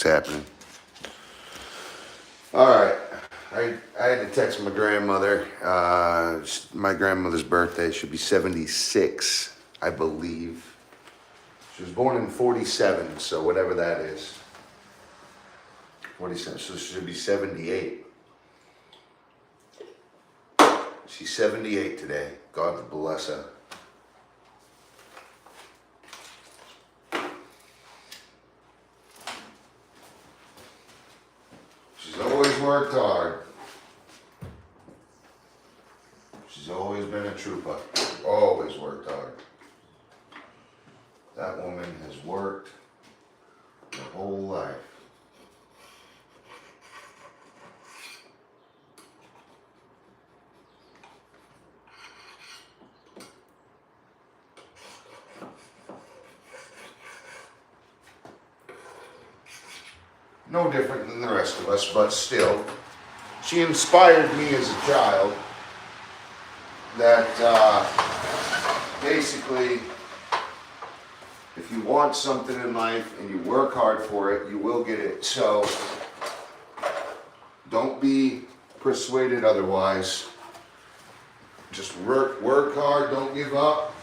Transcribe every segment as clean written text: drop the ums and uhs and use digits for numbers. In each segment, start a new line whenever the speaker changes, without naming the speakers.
What's happening? All right. I had to text my grandmother. My grandmother's birthday should be 76, I believe. She was born in 47, so whatever that is. 47, so she should be 78. She's 78 today. God bless her. She's always worked hard. She's always been a trooper. Always worked hard. That woman has worked her whole life. No different than the rest of us, but still, she inspired me as a child that basically, if you want something in life and you work hard for it, you will get it. So don't be persuaded otherwise. Just work hard, don't give up,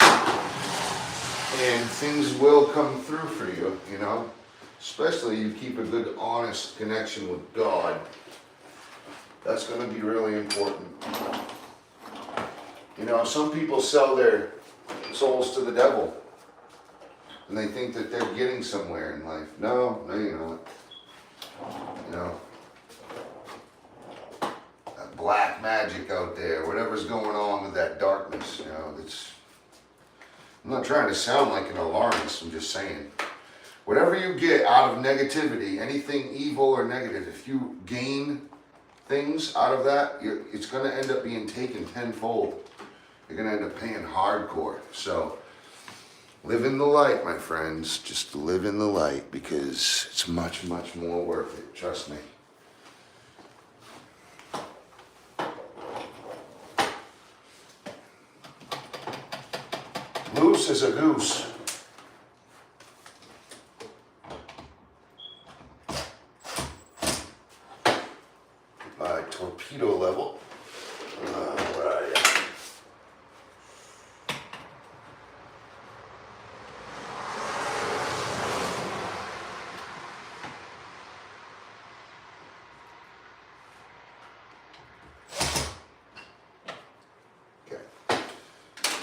and things will come through for you, you know. Especially you keep a good, honest connection with God. That's going to be really important. You know, some people sell their souls to the devil. And they think that they're getting somewhere in life. No, you're not. You know, that black magic out there, whatever's going on with that darkness, you know, I'm not trying to sound like an alarmist, I'm just saying. Whatever you get out of negativity, anything evil or negative, if you gain things out of that, it's going to end up being taken tenfold. You're going to end up paying hardcore. So live in the light, my friends. Just live in the light because it's much, much more worth it. Trust me. Loose as a goose. Torpedo level. Where are you? Okay.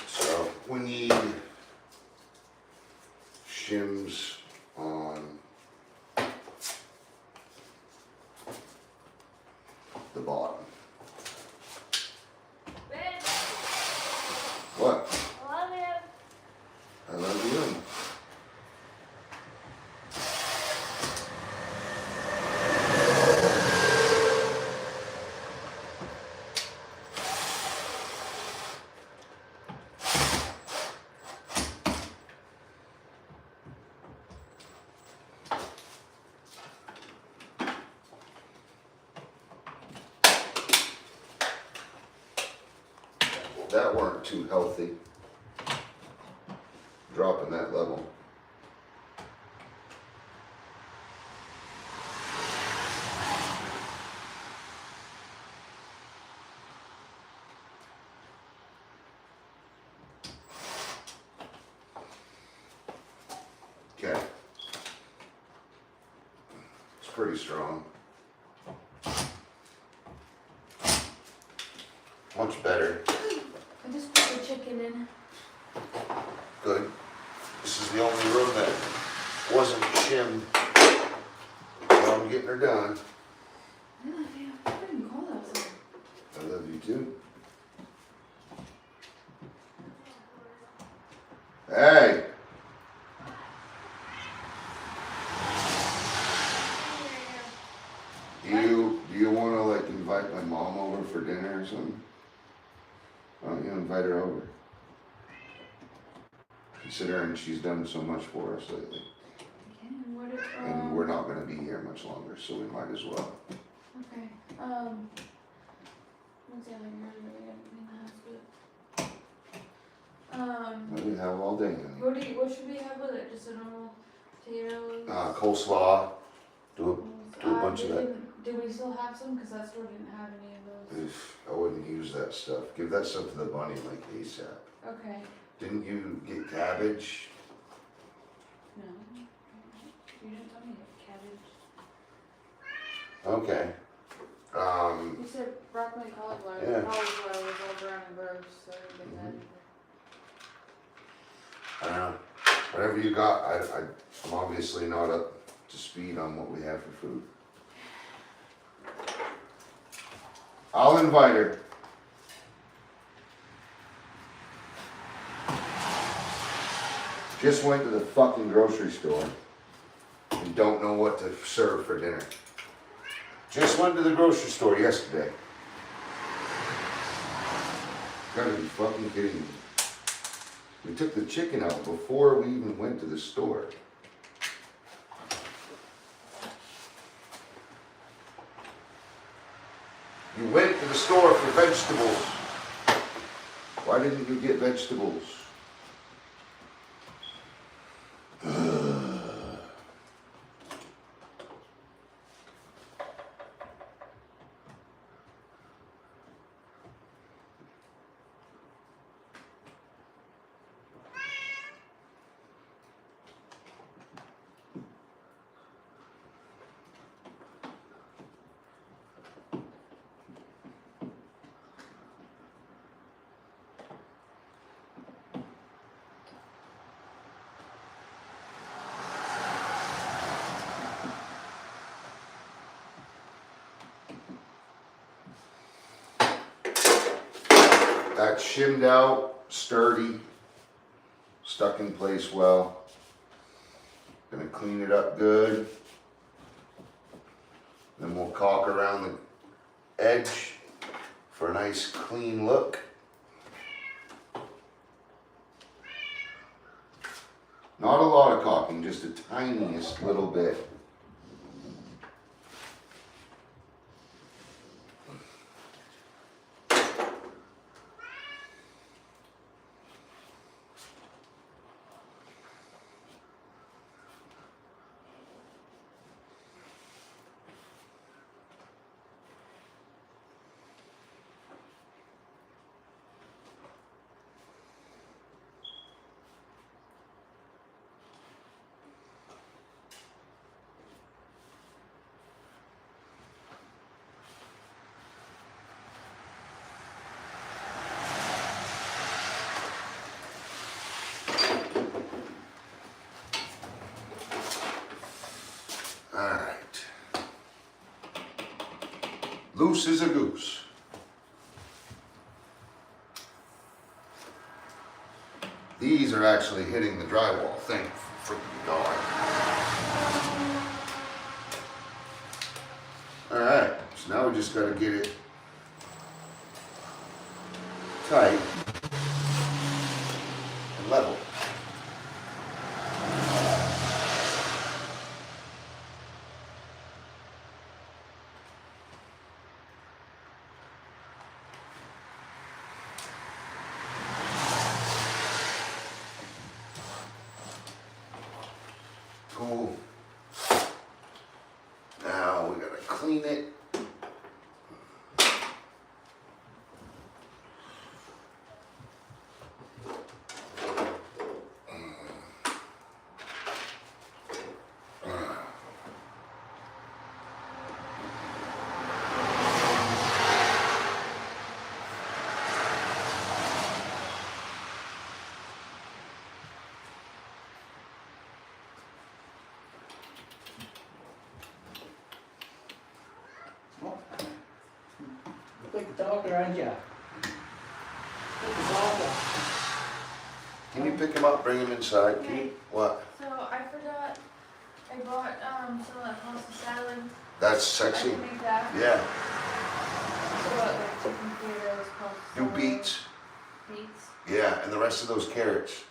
So we need shims on the bottom. What?
I love you.
I love you. That weren't too healthy. Dropping that level. Okay. It's pretty strong. Much better.
I just put the chicken in.
Good. This is the only room that wasn't shimmed. So I'm getting her done.
I love you. It's pretty cold outside.
I love you too. Hey! Do you want to like invite my mom over for dinner or something? Why don't you invite her over? Considering she's done so much for us lately.
Okay,
And we're not going to be here much longer, so we might as well.
Okay. What's the other word we gotta clean the house with?
We have all day, honey.
What should we have with it? Just a normal potatoes?
Coleslaw, Do a bunch of that.
Do we still have some? Cause that store didn't have any of those.
I wouldn't use that stuff. Give that stuff to the bunny like ASAP.
Okay,
Didn't you get cabbage?
no. You didn't tell me that cabbage.
Okay.
You said broccoli, cauliflower.
Yeah.
Cauliflower was all brown and gross, so I didn't get that either.
I don't know. Whatever you got, I'm obviously not up to speed on what we have for food. I'll invite her. Just went to the fucking grocery store and don't know what to serve for dinner. Just went to the grocery store yesterday. Gotta be fucking kidding me. We took the chicken out before we even went to the store. You went to the store for vegetables. Why didn't you get vegetables? That's shimmed out, sturdy, stuck in place well. Gonna clean it up good. Then we'll caulk around the edge for a nice clean look. Not a lot of caulking, just the tiniest little bit. Alright. Loose as a goose. These are actually hitting the drywall, thank freaking God. Alright, so now we just gotta get it tight and level. Cool. Now we gotta clean it.
Big talker, aren't ya? Big talker.
Can you pick him up, bring him inside? Can you, what?
So I forgot, I bought, some of that pasta salad.
That's
I
sexy.
can make that.
Yeah.
So what, like chicken potatoes, pasta
Do
salad,
beets.
Beets.
Yeah, and the rest of those carrots.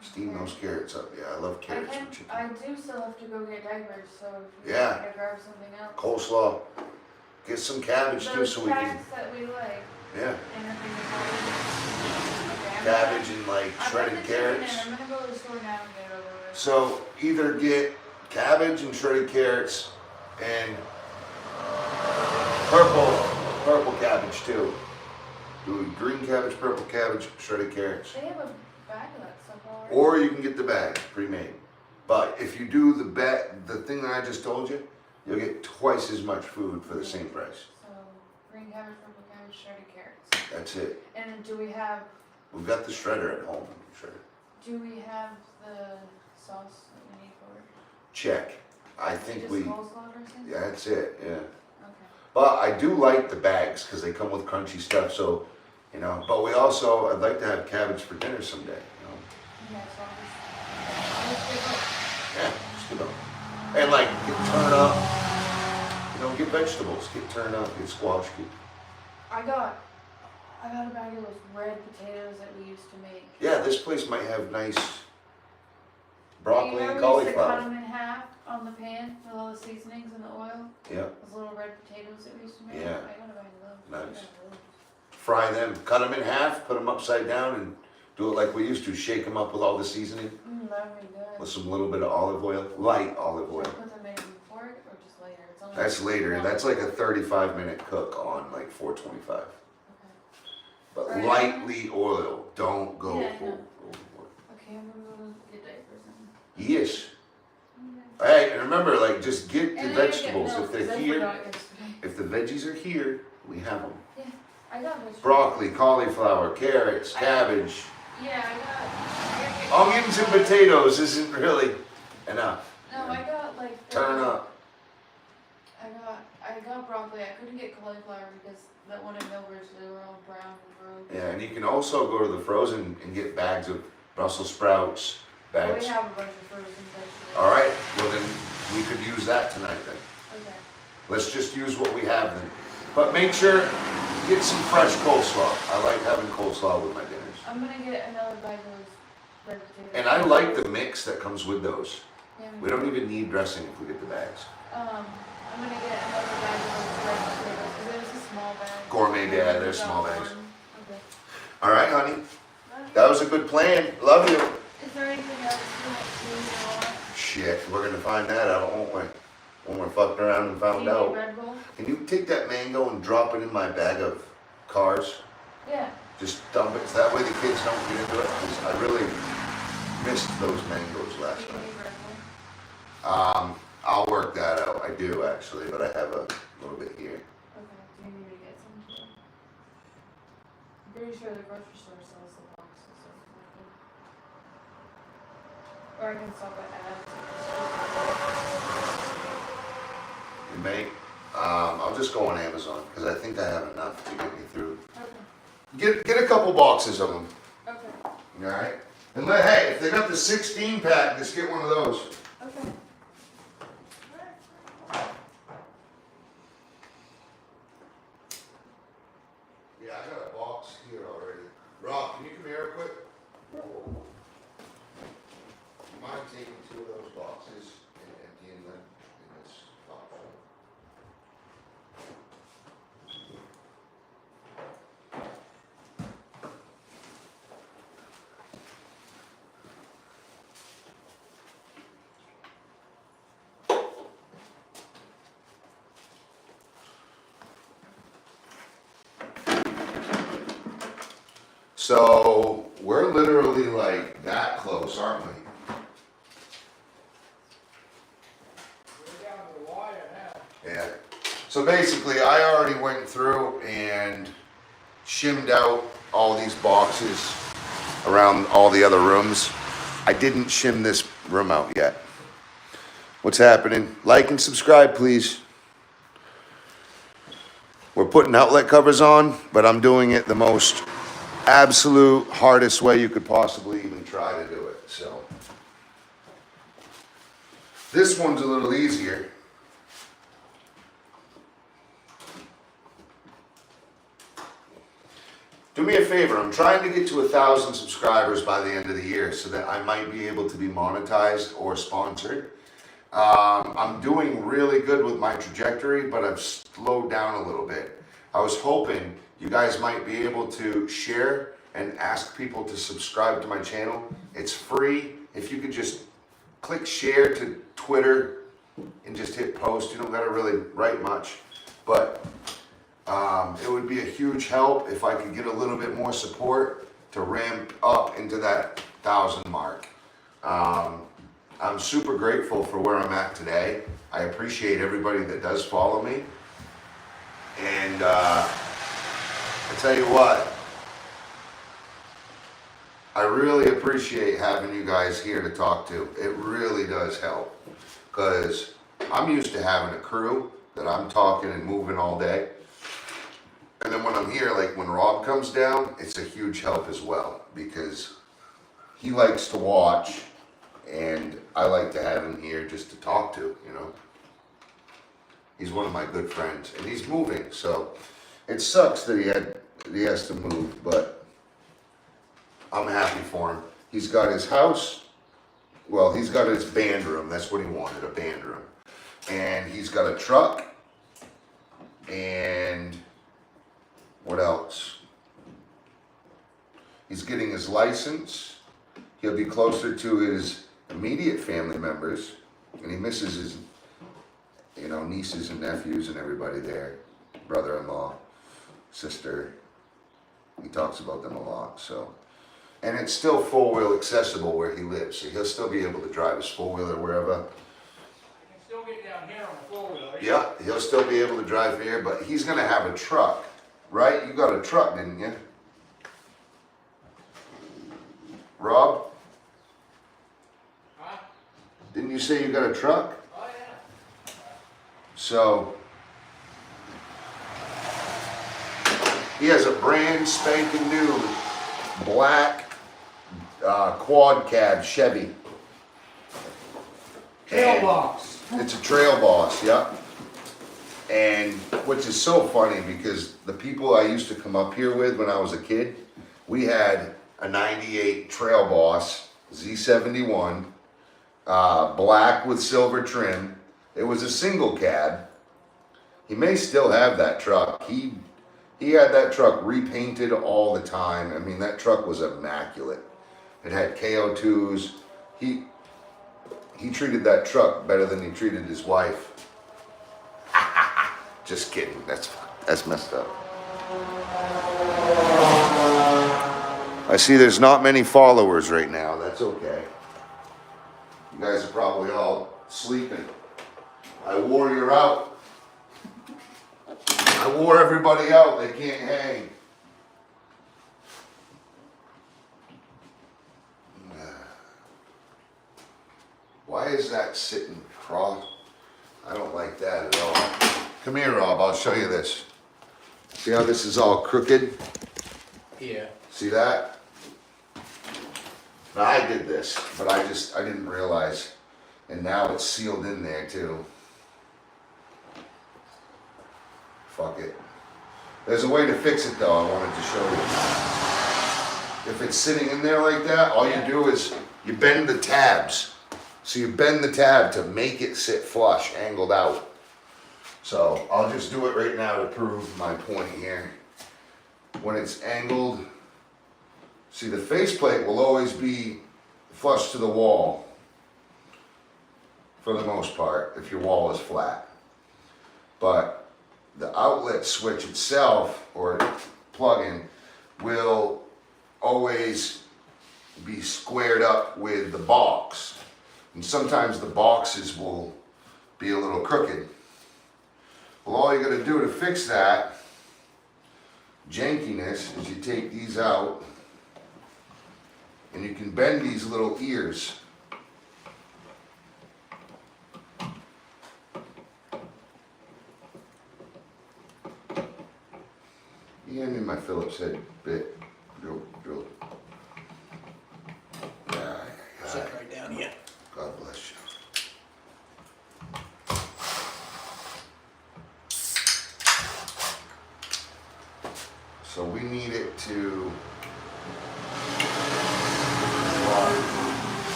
Steam those carrots up. Yeah, I love carrots with chicken.
I do still have to go get diapers, so if you
Yeah.
want me to grab something else.
Coleslaw. Get some cabbage too
Those
so we can,
packs that we like,
yeah.
anything
Cabbage and like shredded carrots.
I'm gonna go to the store now and get it over with.
So either get cabbage and shredded carrots And purple cabbage too. Do green cabbage, purple cabbage, shredded carrots.
They have a bag of that stuff already.
Or you can get the bag pre-made. But if you do the thing that I just told you, you'll get twice as much food for the same price.
So, green cabbage, purple cabbage, shredded carrots.
That's it.
And then do we have,
We've got the shredder at home.
do we have the sauce that we need for it?
Check. I think
Just
we.
coleslaw dressing?
Yeah, that's it. Yeah.
Okay.
But I do like the bags because they come with crunchy stuff. So, you know. But we also, I'd like to have cabbage for dinner someday. You know.
Yeah, so I'll just get both.
Yeah, just get them. And like get turned up. You know, get vegetables. Get turned up. Get squash.
I got a bag of those red potatoes that we used to make.
Yeah, this place might have nice broccoli and
You remember we used to cut
cauliflower.
them in half on the pan with all the seasonings and the oil?
Yeah.
Those little red potatoes that we used to make?
Yeah.
I got a bag of those.
Nice. Fry them. Cut them in half. Put them upside down and do it like we used to. Shake them up with all the seasoning.
That would be good.
With some little bit of olive oil. Light olive oil.
Should I put them in before it or just later? It's only
That's later. That's like a 35-minute cook on like 425.
Okay.
But
Right.
lightly oil. Don't go
Yeah, I know.
overboard.
Okay, I'm gonna go get diapers and.
Yes.
Okay.
Hey, and remember, like, just get the
And I gotta get
vegetables.
milk,
If
'cause
they're
I
here,
forgot yesterday.
if the veggies are here, we have them.
I got vegetables.
Broccoli, cauliflower, carrots, cabbage.
Yeah, I got
I'll give them some potatoes isn't really enough.
No, I got like.
Turn up.
I got broccoli. I couldn't get cauliflower because that one in Milbridge, they were all brown and gross.
Yeah, and you can also go to the frozen and get bags of Brussels sprouts,
We
bags.
have a bunch of frozen vegetables.
All right, well then we could use that tonight then.
Okay.
Let's just use what we have then. But make sure, get some fresh coleslaw. I like having coleslaw with my dinners.
I'm gonna get another bag of those red potatoes.
And I like the mix that comes with those.
Yeah,
We don't even need dressing if we get the bags.
I'm gonna get another bag of those red potatoes because it was a small bag.
Gourmet, yeah, they're
We got
small bags.
one. Okay.
All right, honey. That was a good plan. Love you.
Is there anything else you want?
Shit, we're gonna find that out, won't we? When we're fucking around and
Do
found
you need
out.
Red Bull?
Can you take that mango and drop it in my bag of cars?
Yeah.
Just dump it, so that way the kids don't get into it. 'Cause I really missed those mangoes
Do
last
you
night.
need Red Bull?
I'll work that out. I do actually, but I have a little bit here.
Okay. Do you need me to get some too? I'm pretty sure the grocery store sells the boxes of Red Bull. Or I can stop at ads.
You may. I'll just go on Amazon because I think I have enough to get me through.
Okay.
Get a couple boxes of them.
Okay.
All right. And hey, if they got the 16 pack, just get one of those.
Okay.
Yeah, I got a box here already. Rob, can you come here real quick? You mind taking 2 of those boxes and emptying them in this box? So we're literally like that close, aren't we?
We're down to the wire now.
Yeah. So basically, I already went through and shimmed out all these boxes around all the other rooms. I didn't shim this room out yet. What's happening? Like and subscribe, please. We're putting outlet covers on, but I'm doing it the most absolute hardest way you could possibly even try to do it. So this one's a little easier. Do me a favor, I'm trying to get to 1,000 subscribers by the end of the year so that I might be able to be monetized or sponsored. I'm doing really good with my trajectory, but I've slowed down a little bit. I was hoping you guys might be able to share and ask people to subscribe to my channel. It's free. If you could just click share to Twitter, and just hit post. You don't gotta really write much, but it would be a huge help if I could get a little bit more support to ramp up into that 1,000 mark. I'm super grateful for where I'm at today. I appreciate everybody that does follow me. And I tell you what, I really appreciate having you guys here to talk to. It really does help. Because I'm used to having a crew that I'm talking and moving all day. And then when I'm here, like when Rob comes down, it's a huge help as well. Because he likes to watch. And I like to have him here just to talk to, you know. He's one of my good friends, and he's moving, so it sucks that he has to move, but I'm happy for him. He's got his house, well, he's got his band room, that's what he wanted, a band room. And he's got a truck, and what else? He's getting his license. He'll be closer to his immediate family members, and he misses his, you know, nieces and nephews and everybody there, brother-in-law, sister. He talks about them a lot, so. And it's still four-wheel accessible where he lives, so he'll still be able to drive his four-wheeler wherever.
I can still get down here on the four-wheeler.
Yeah, he'll still be able to drive here, but he's gonna have a truck, right? You got a truck, didn't you? Rob?
Huh?
Didn't you say you got a truck?
Oh, yeah.
So, he has a brand spanking new black quad cab Chevy.
Tail
And
box.
it's a Trail Boss, yep. And which is so funny because the people I used to come up here with when I was a kid, we had a 98 Trail Boss Z71, black with silver trim. It was a single cab. He may still have that truck. He had that truck repainted all the time. I mean, that truck was immaculate. It had KO2s. He treated that truck better than he treated his wife. Just kidding. That's messed up. I see there's not many followers right now. That's okay. You guys are probably all sleeping. I wore you out. I wore everybody out. They can't hang. Why is that sitting cross? I don't like that at all. Come here, Rob. I'll show you this. See how this is all crooked?
Yeah.
See that? Now I did this, but I didn't realize. And now it's sealed in there too. Fuck it. There's a way to fix it though, I wanted to show you. If it's sitting in there like that, all you do is you bend the tabs. So you bend the tab to make it sit flush, angled out. So I'll just do it right now to prove my point here. When it's angled, see the faceplate will always be flush to the wall for the most part, if your wall is flat. But the outlet switch itself, or plug-in, will always be squared up with the box. And sometimes the boxes will be a little crooked. Well, all you gotta do to fix that jankiness is you take these out and you can bend these little ears. You hand me my Phillips head bit, drill.
Sit right down here.
God bless you. So we need it to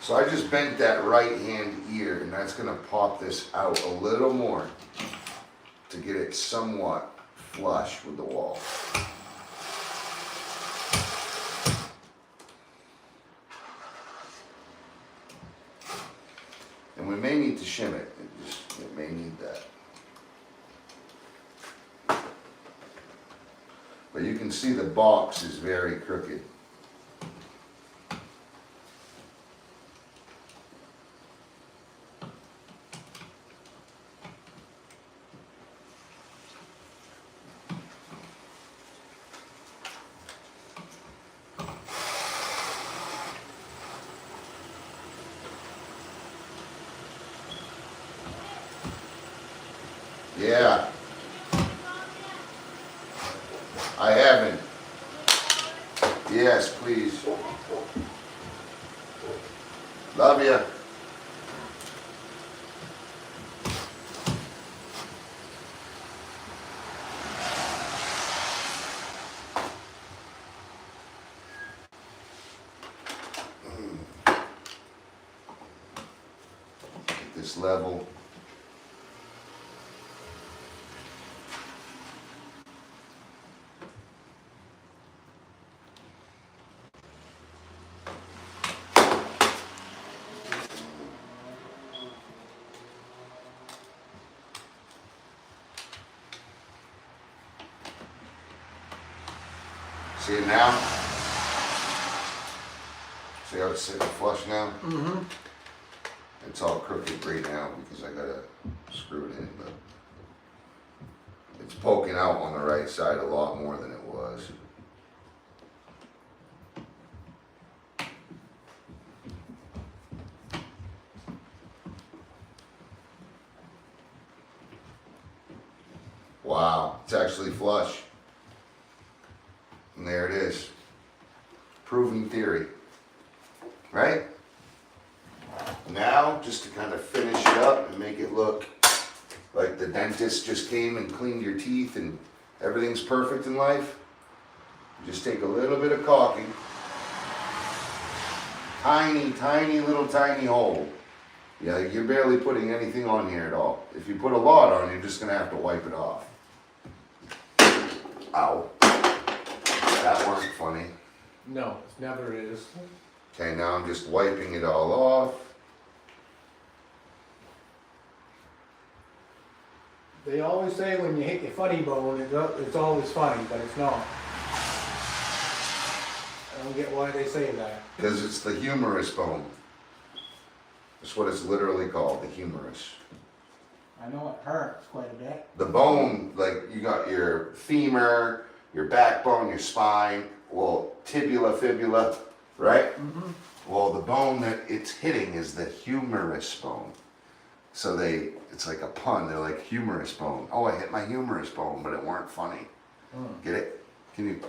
So I just bent that right hand ear, and that's gonna pop this out a little more to get it somewhat flush with the wall. And we may need to shim it. It may need that. But you can see the box is very crooked. Yeah. I haven't. Yes, please. Love ya. Get this level. See it now? See how it's sitting flush now?
Mm-hmm.
It's all crooked right now because I gotta screw it in, but it's poking out on the right side a lot more than it was. Wow, it's actually flush. And there it is. Proven theory. Right? Now, just to kind of finish it up and make it look like the dentist just came and cleaned your teeth and everything's perfect in life, just take a little bit of caulking. Tiny, tiny, little tiny hole. Yeah, you're barely putting anything on here at all. If you put a lot on, you're just gonna have to wipe it off. Ow. That weren't funny.
No, it never is.
Okay, now I'm just wiping it all off.
They always say when you hit your funny bone, it's always funny, but it's not. I don't get why they say that.
Because it's the humerus bone. That's what it's literally called, the humerus.
I know it hurts quite a bit.
The bone, like you got your femur, your backbone, your spine, well, tibula, fibula, right?
Mm-hmm.
Well, the bone that it's hitting is the humerus bone. So it's like a pun, they're like humerus bone. Oh, I hit my humerus bone, but it weren't funny. Get it? Can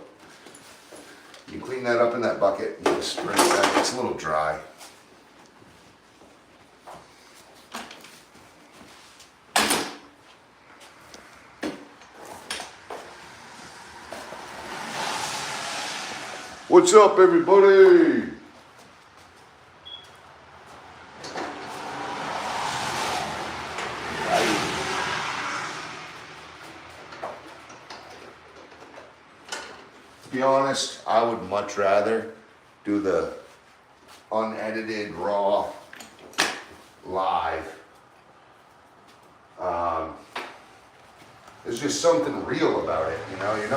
you clean that up in that bucket? You just spray that, it's a little dry. What's up, everybody? To be honest, I would much rather do the unedited, raw, live. There's just something real about it, you know. You're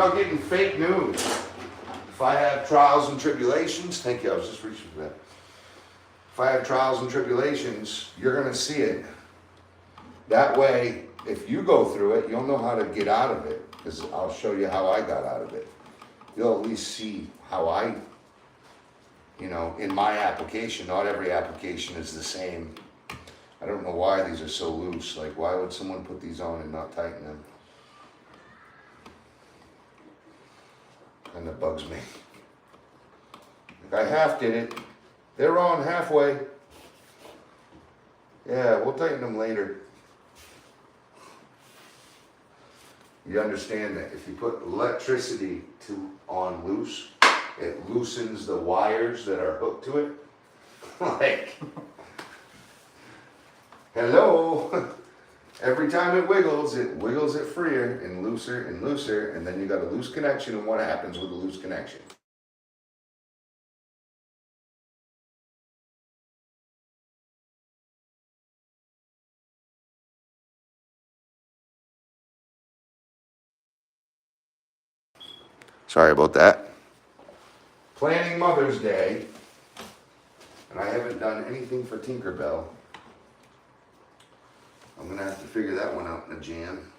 not getting fake news. If I have trials and tribulations, thank you, I was just reaching for that. If I have trials and tribulations, you're gonna see it. That way, if you go through it, you'll know how to get out of it, because I'll show you how I got out of it. You'll at least see how I, in my application, not every application is the same. I don't know why these are so loose. Like, why would someone put these on and not tighten them? Kind of bugs me. Like, I half did it. They're on halfway. Yeah, we'll tighten them later. You understand that if you put electricity on loose, it loosens the wires that are hooked to it. Like, hello. Every time it wiggles it freer and looser, and then you got a loose connection, and what happens with a loose connection? Sorry about that. Planning Mother's Day, and I haven't done anything for Tinkerbell. I'm gonna have to figure that one out in a jam.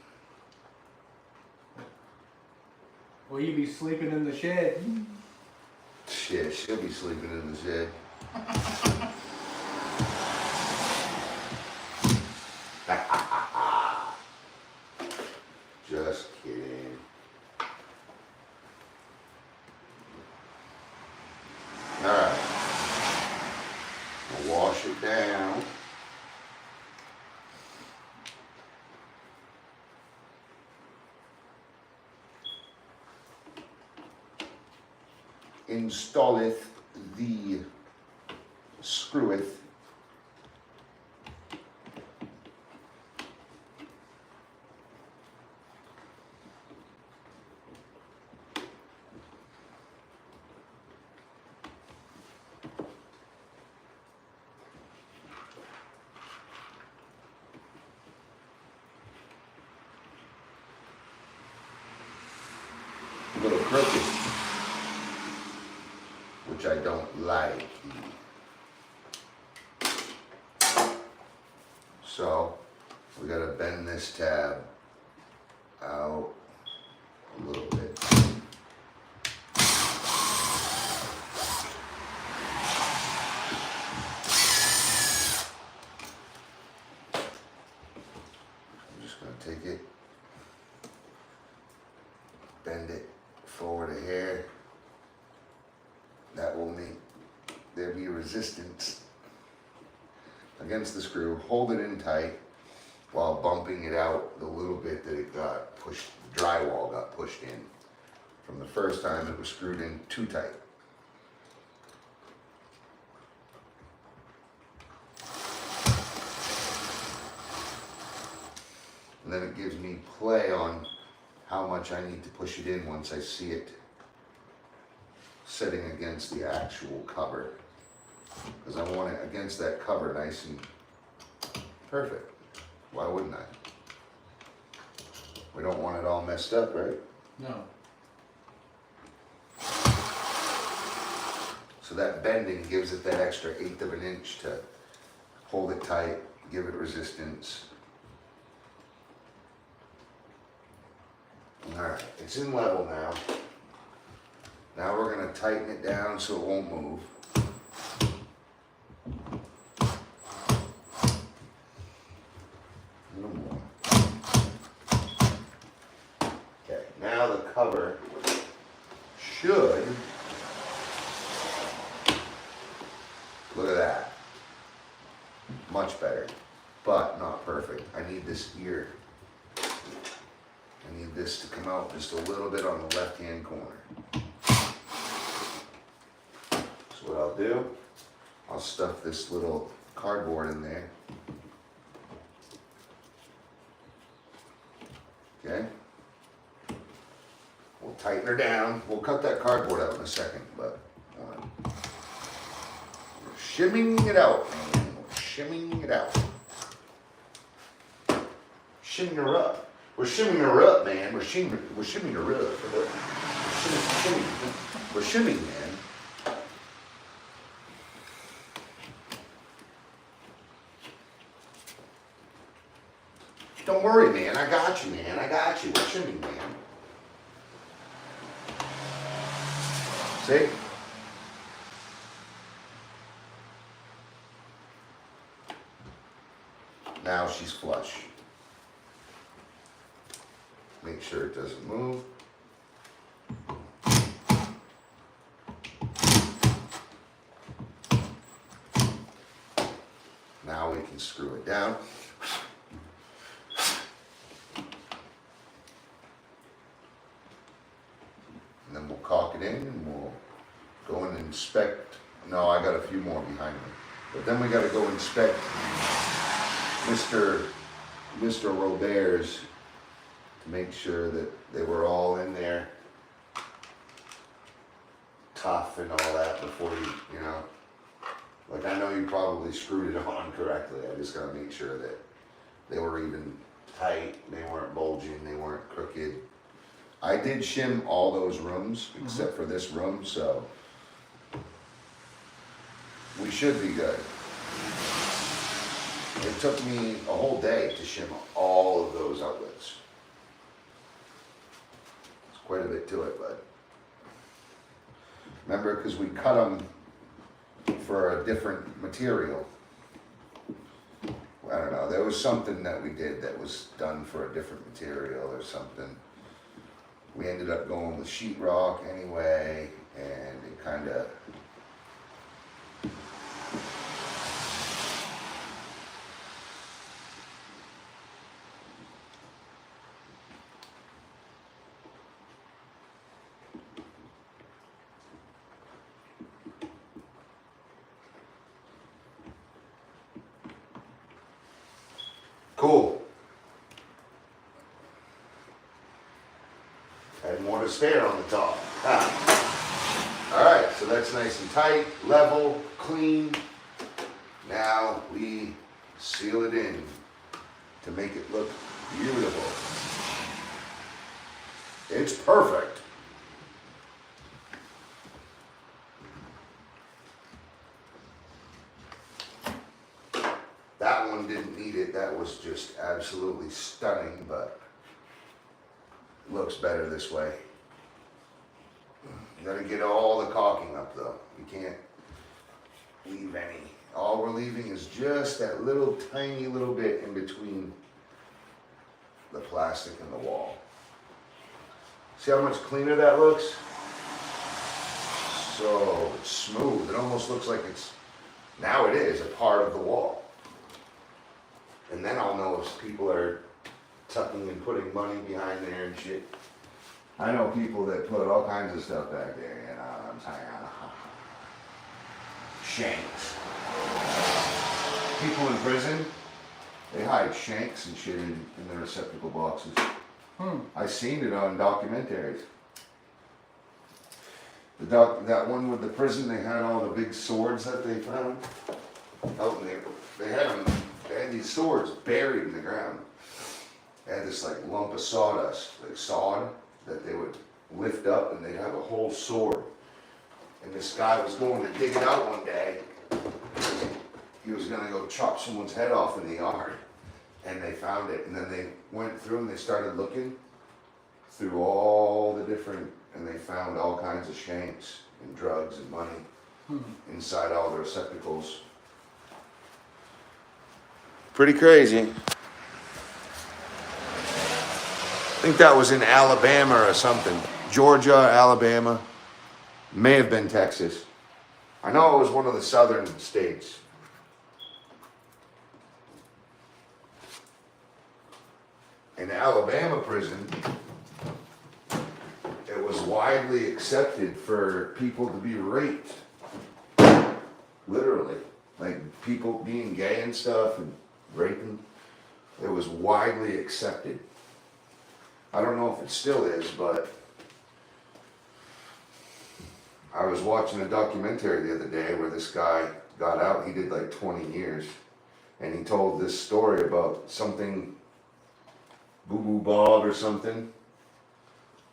Will you be sleeping in the shed?
Shit, she'll be sleeping in the shed. Just kidding. Alright. I'll wash it down. Installeth the screweth. A little crooked, which I don't like. So we gotta bend this tab out a little bit. I'm just gonna take it, bend it forward a hair. That will make there be resistance against the screw. Hold it in tight while bumping it out the little bit that it got pushed, the drywall got pushed in. From the first time it was screwed in too tight. And then it gives me play on how much I need to push it in once I see it sitting against the actual cover. Because I want it against that cover nice and perfect. Why wouldn't I? We don't want it all messed up, right?
No.
So that bending gives it that extra 1/8 of an inch to hold it tight, give it resistance. Alright, it's in level now. Now we're going to tighten it down so it won't move. A little more. Okay, now the cover should, look at that, much better, but not perfect. I need this ear. I need this to come out just a little bit on the left-hand corner. So what I'll do, I'll stuff this little cardboard in there. Okay? We'll tighten her down. We'll cut that cardboard out in a second, but we're shimming it out, man. We're shimming it out. Shimming her up. We're shimming her up, man. We're shimming her up. We're shimming, man. Don't worry, man. I got you, man. I got you. We're shimming, man. See? Now she's flush. Make sure it doesn't move. Now we can screw it down. And then we'll caulk it in and we'll inspect, no, I got a few more behind me. But then we gotta go inspect Mr. Robert's to make sure that they were all in there tough and all that before you know. Like I know you probably screwed it on correctly. I just gotta make sure that they were even tight, they weren't bulging, they weren't crooked. I did shim all those rooms except for this room, so we should be good. It took me a whole day to shim all of those outlets. It's quite a bit to it, but remember, because we cut them for a different material. I don't know, there was something that we did that was done for a different material or something. We ended up going with sheetrock anyway, and it kind of cool. Had more to spare on the top. All right, so that's nice and tight, level, clean. Now we seal it in to make it look beautiful. It's perfect. That one didn't need it. That was just absolutely stunning, but it looks better this way. You gotta get all the caulking up though. You can't leave any. All we're leaving is just that little tiny little bit in between the plastic and the wall. See how much cleaner that looks? So it's smooth. It almost looks like it's, now it is a part of the wall. And then I'll know if people are tucking and putting money behind there and shit. I know people that put all kinds of stuff back there, you know what I'm saying? Shanks. People in prison, they hide shanks and shit in their receptacle boxes. I seen it on documentaries. That one with the prison, they had all the big swords that they found out in there. They had these swords buried in the ground. They had this like lump of sawdust, like sod, that they would lift up and they'd have a whole sword. And this guy was going to dig it out one day. He was gonna go chop someone's head off in the yard. And they found it, and then they went through and they started looking through all the different, and they found all kinds of shanks and drugs and money inside all the receptacles. Pretty crazy. I think that was in Alabama or something. Georgia, Alabama. May have been Texas. I know it was one of the southern states. In Alabama prison, it was widely accepted for people to be raped. Literally. Like people being gay and stuff and raping. It was widely accepted. I don't know if it still is, but I was watching a documentary the other day where this guy got out. He did like 20 years. And he told this story about something, Boo Boo Bob or something.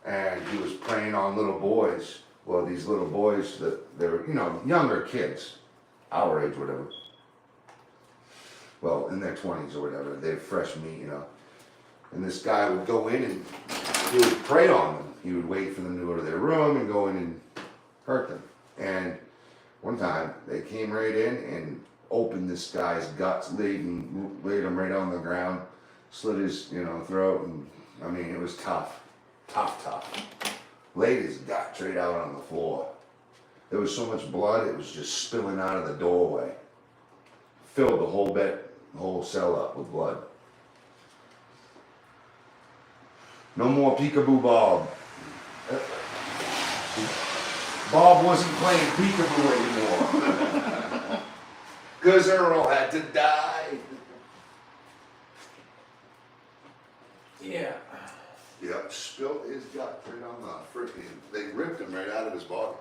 And he was preying on little boys. Well, these little boys, they were, you know, younger kids, our age, whatever. Well, in their 20s or whatever. They're fresh meat, you know. And this guy would go in and he would prey on them. He would wait for them to go to their room and go in and hurt them. And one time they came right in and opened this guy's guts, laid him right on the ground, slit his, you know, throat, and I mean, it was tough. Tough. Laid his guts right out on the floor. There was so much blood, it was just spilling out of the doorway. Filled the whole cell up with blood. No more peekaboo Bob. Bob wasn't playing peekaboo anymore. Cause Earl had to die.
Yeah.
Yep, spilt his gut right on the frickin', they ripped him right out of his body.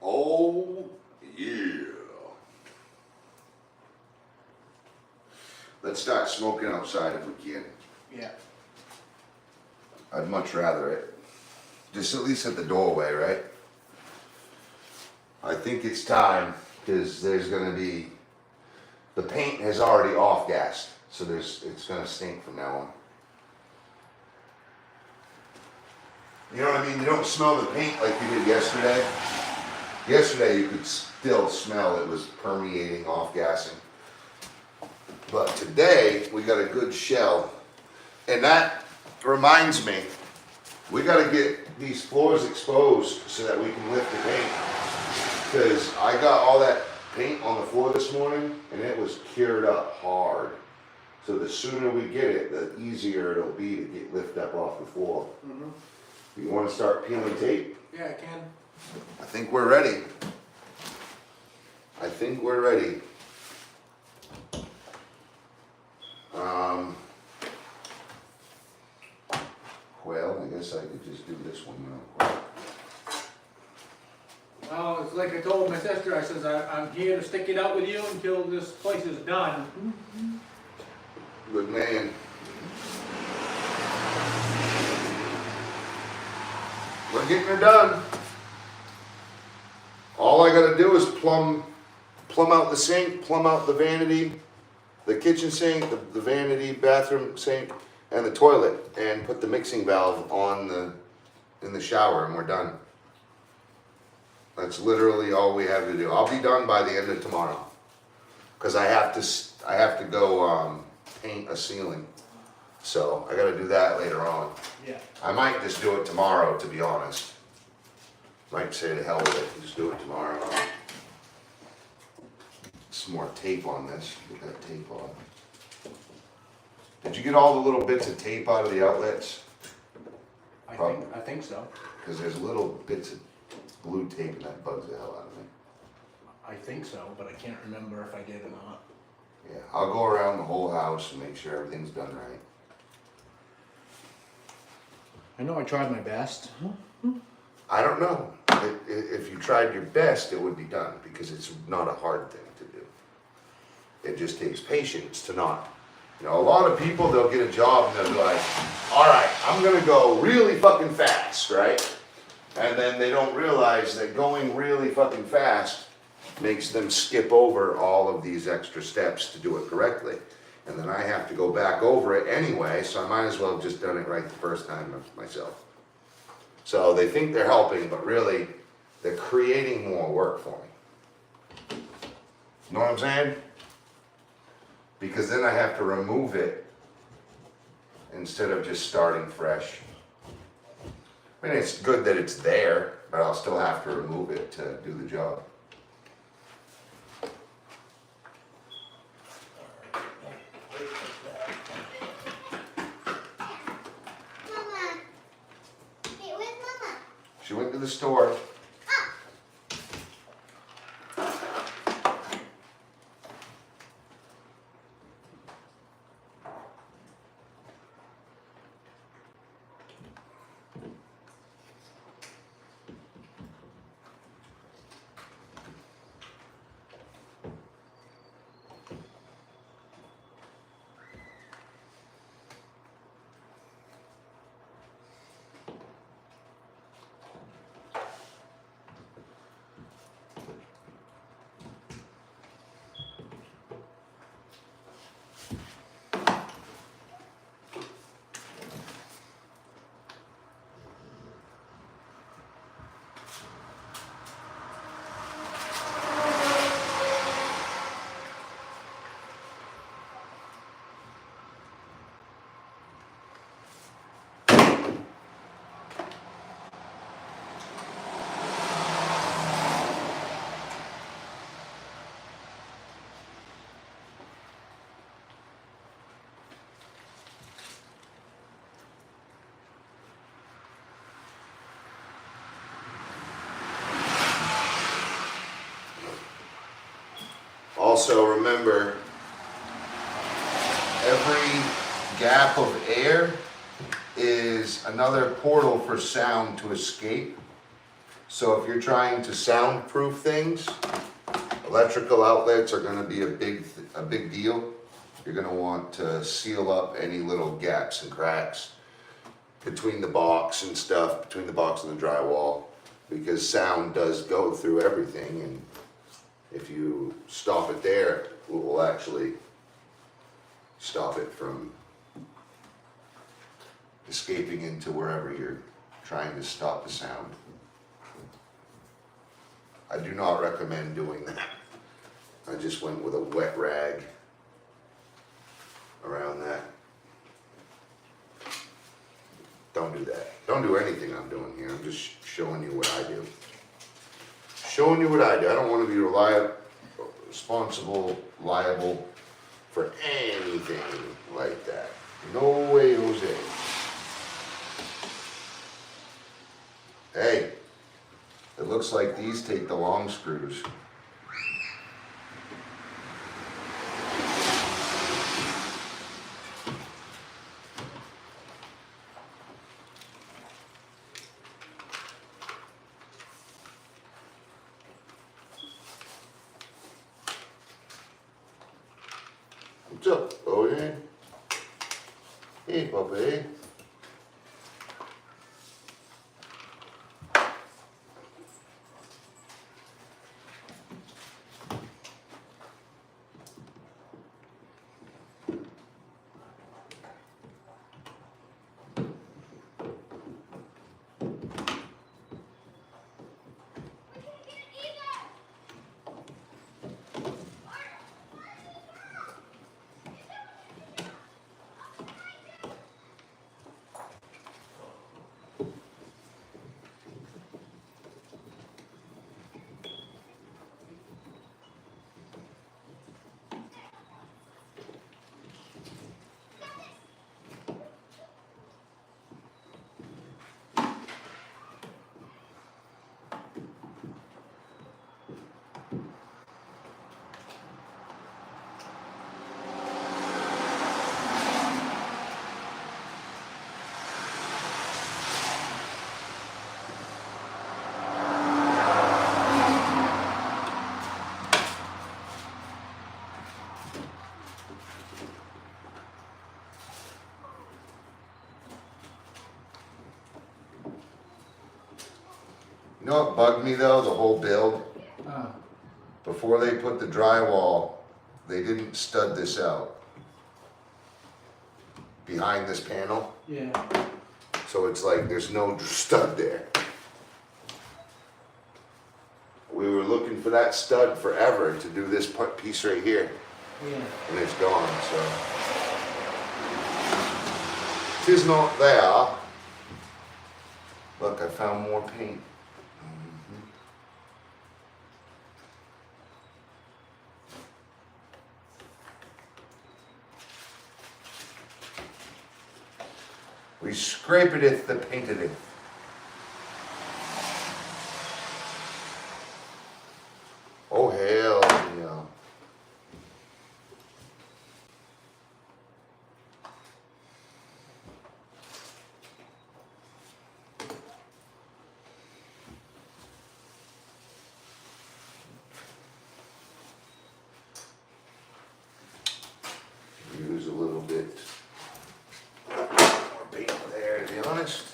Oh, yeah. Let's start smoking outside if we can.
Yeah.
I'd much rather it. Just at least at the doorway, right? I think it's time, because there's gonna be, the paint has already off-gassed, so it's gonna stink from now on. You know what I mean? You don't smell the paint like you did yesterday. Yesterday you could still smell it was permeating, off-gassing. But today, we got a good shell. And that reminds me, we gotta get these floors exposed so that we can lift the paint. Because I got all that paint on the floor this morning and it was cured up hard. So the sooner we get it, the easier it'll be to get lift up off the floor.
Mm-hmm.
You wanna start peeling tape?
Yeah, I can.
I think we're ready. I think we're ready. Well, I guess I could just do this one real quick.
Well, it's like I told my sister, I says, I'm here to stick it out with you until this place is done.
Good man. We're getting her done. All I gotta do is plumb out the sink, plumb out the vanity, the kitchen sink, the vanity, bathroom sink, and the toilet, and put the mixing valve on in the shower, and we're done. That's literally all we have to do. I'll be done by the end of tomorrow, cause I have to go paint a ceiling. So I gotta do that later on.
Yeah.
I might just do it tomorrow, to be honest. Might say to hell with it and just do it tomorrow. Some more tape on this. Get that tape on. Did you get all the little bits of tape out of the outlets?
I think so.
Because there's little bits of blue tape and that bugs the hell out of me.
I think so, but I can't remember if I did or not.
Yeah, I'll go around the whole house and make sure everything's done right.
I know I tried my best.
I don't know. If you tried your best, it would be done, because it's not a hard thing to do. It just takes patience to not. You know, a lot of people, they'll get a job and they'll be like, all right, I'm gonna go really fucking fast, right? And then they don't realize that going really fucking fast makes them skip over all of these extra steps to do it correctly. And then I have to go back over it anyway, so I might as well have just done it right the first time myself. So they think they're helping, but really, they're creating more work for me. You know what I'm saying? Because then I have to remove it instead of just starting fresh. I mean, it's good that it's there, but I'll still have to remove it to do the job. She went to the store. also remember, every gap of air is another portal for sound to escape. So if you're trying to soundproof things, electrical outlets are gonna be a big deal. You're gonna want to seal up any little gaps and cracks between the box and stuff, between the box and the drywall, because sound does go through everything, and if you stop it there, it will actually stop it from escaping into wherever you're trying to stop the sound. I do not recommend doing that. I just went with a wet rag around that. Don't do that. Don't do anything I'm doing here. I'm just showing you what I do. Showing you what I do. I don't want to be responsible, liable for anything like that. No way, Jose. Hey, it looks like these take the long screws. What's up, Jose? Hey, puppy. You know what bugged me though, the whole build? Before they put the drywall, they didn't stud this out. Behind this panel.
Yeah.
So it's like there's no stud there. We were looking for that stud forever to do this piece right here.
Yeah.
And it's gone, so. Tis not there. Look, I found more paint. We scrape it if the painted it. Oh hell yeah. Use a little bit more paint there, to be honest.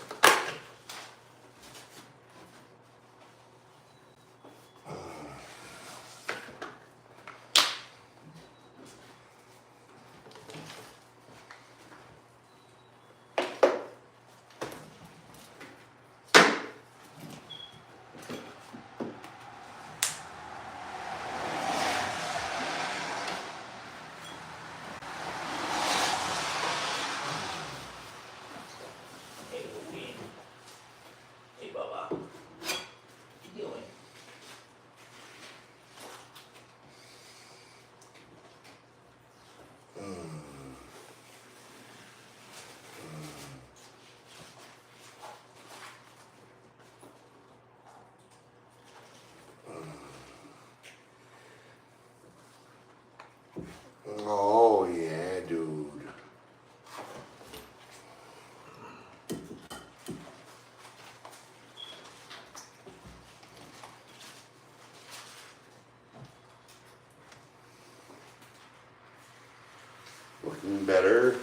getting better.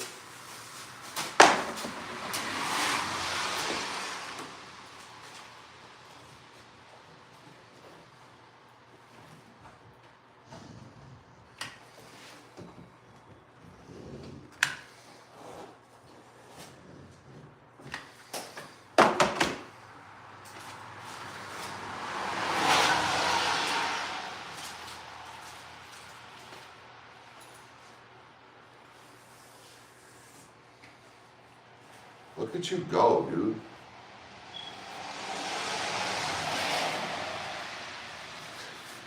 Look at you go, dude.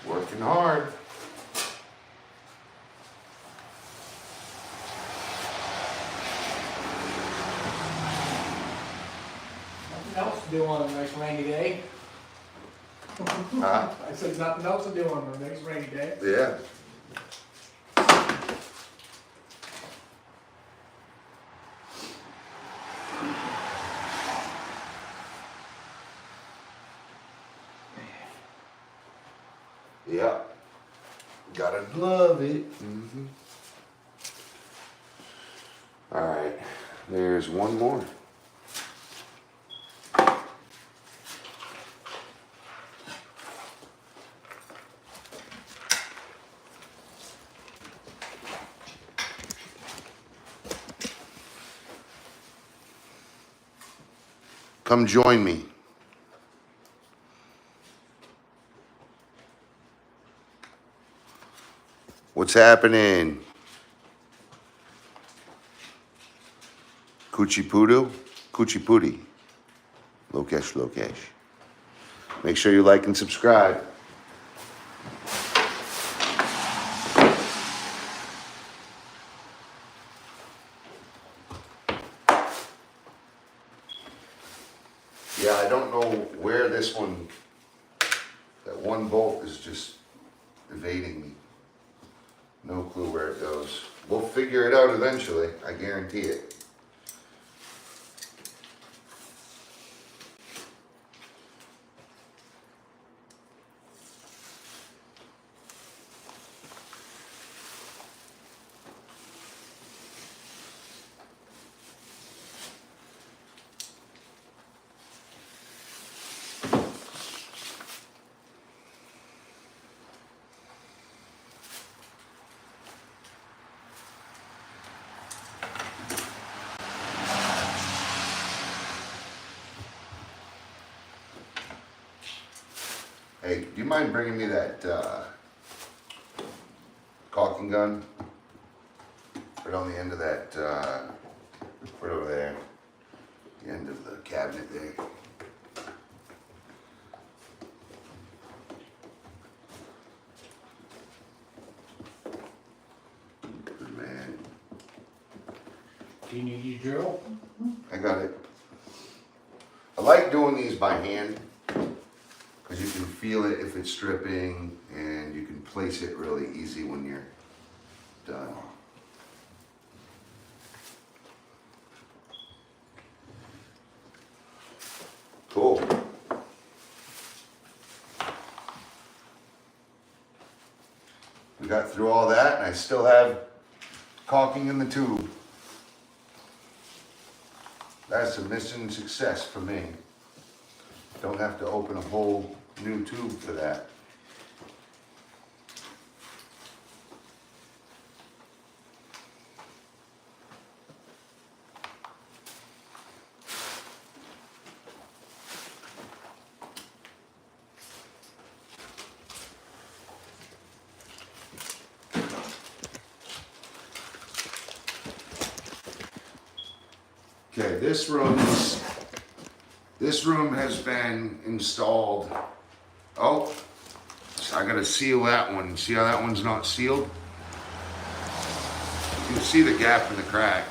Working hard.
Nothing else to do on a nice rainy day.
Huh?
I said nothing else to do on a nice rainy day.
Yeah. Yeah. Gotta love it. All right. There's one more. Come join me. What's happening? Kuchipudu? Kuchipudi. Lokesh, Lokesh. Make sure you like and subscribe. Yeah, I don't know where this one, that one bolt is just evading me. No clue where it goes. We'll figure it out eventually, I guarantee it. Hey, do you mind bringing me that caulking gun? Right on the end of that, right over there. The end of the cabinet there. Good man.
Do you need your drill?
I got it. I like doing these by hand because you can feel it if it's stripping and you can place it really easy when you're done. Cool. We got through all that and I still have caulking in the tube. That's a mission success for me. Don't have to open a whole new tube for that. Okay, this room has been installed. Oh, so I gotta seal that one. See how that one's not sealed? You can see the gap in the crack.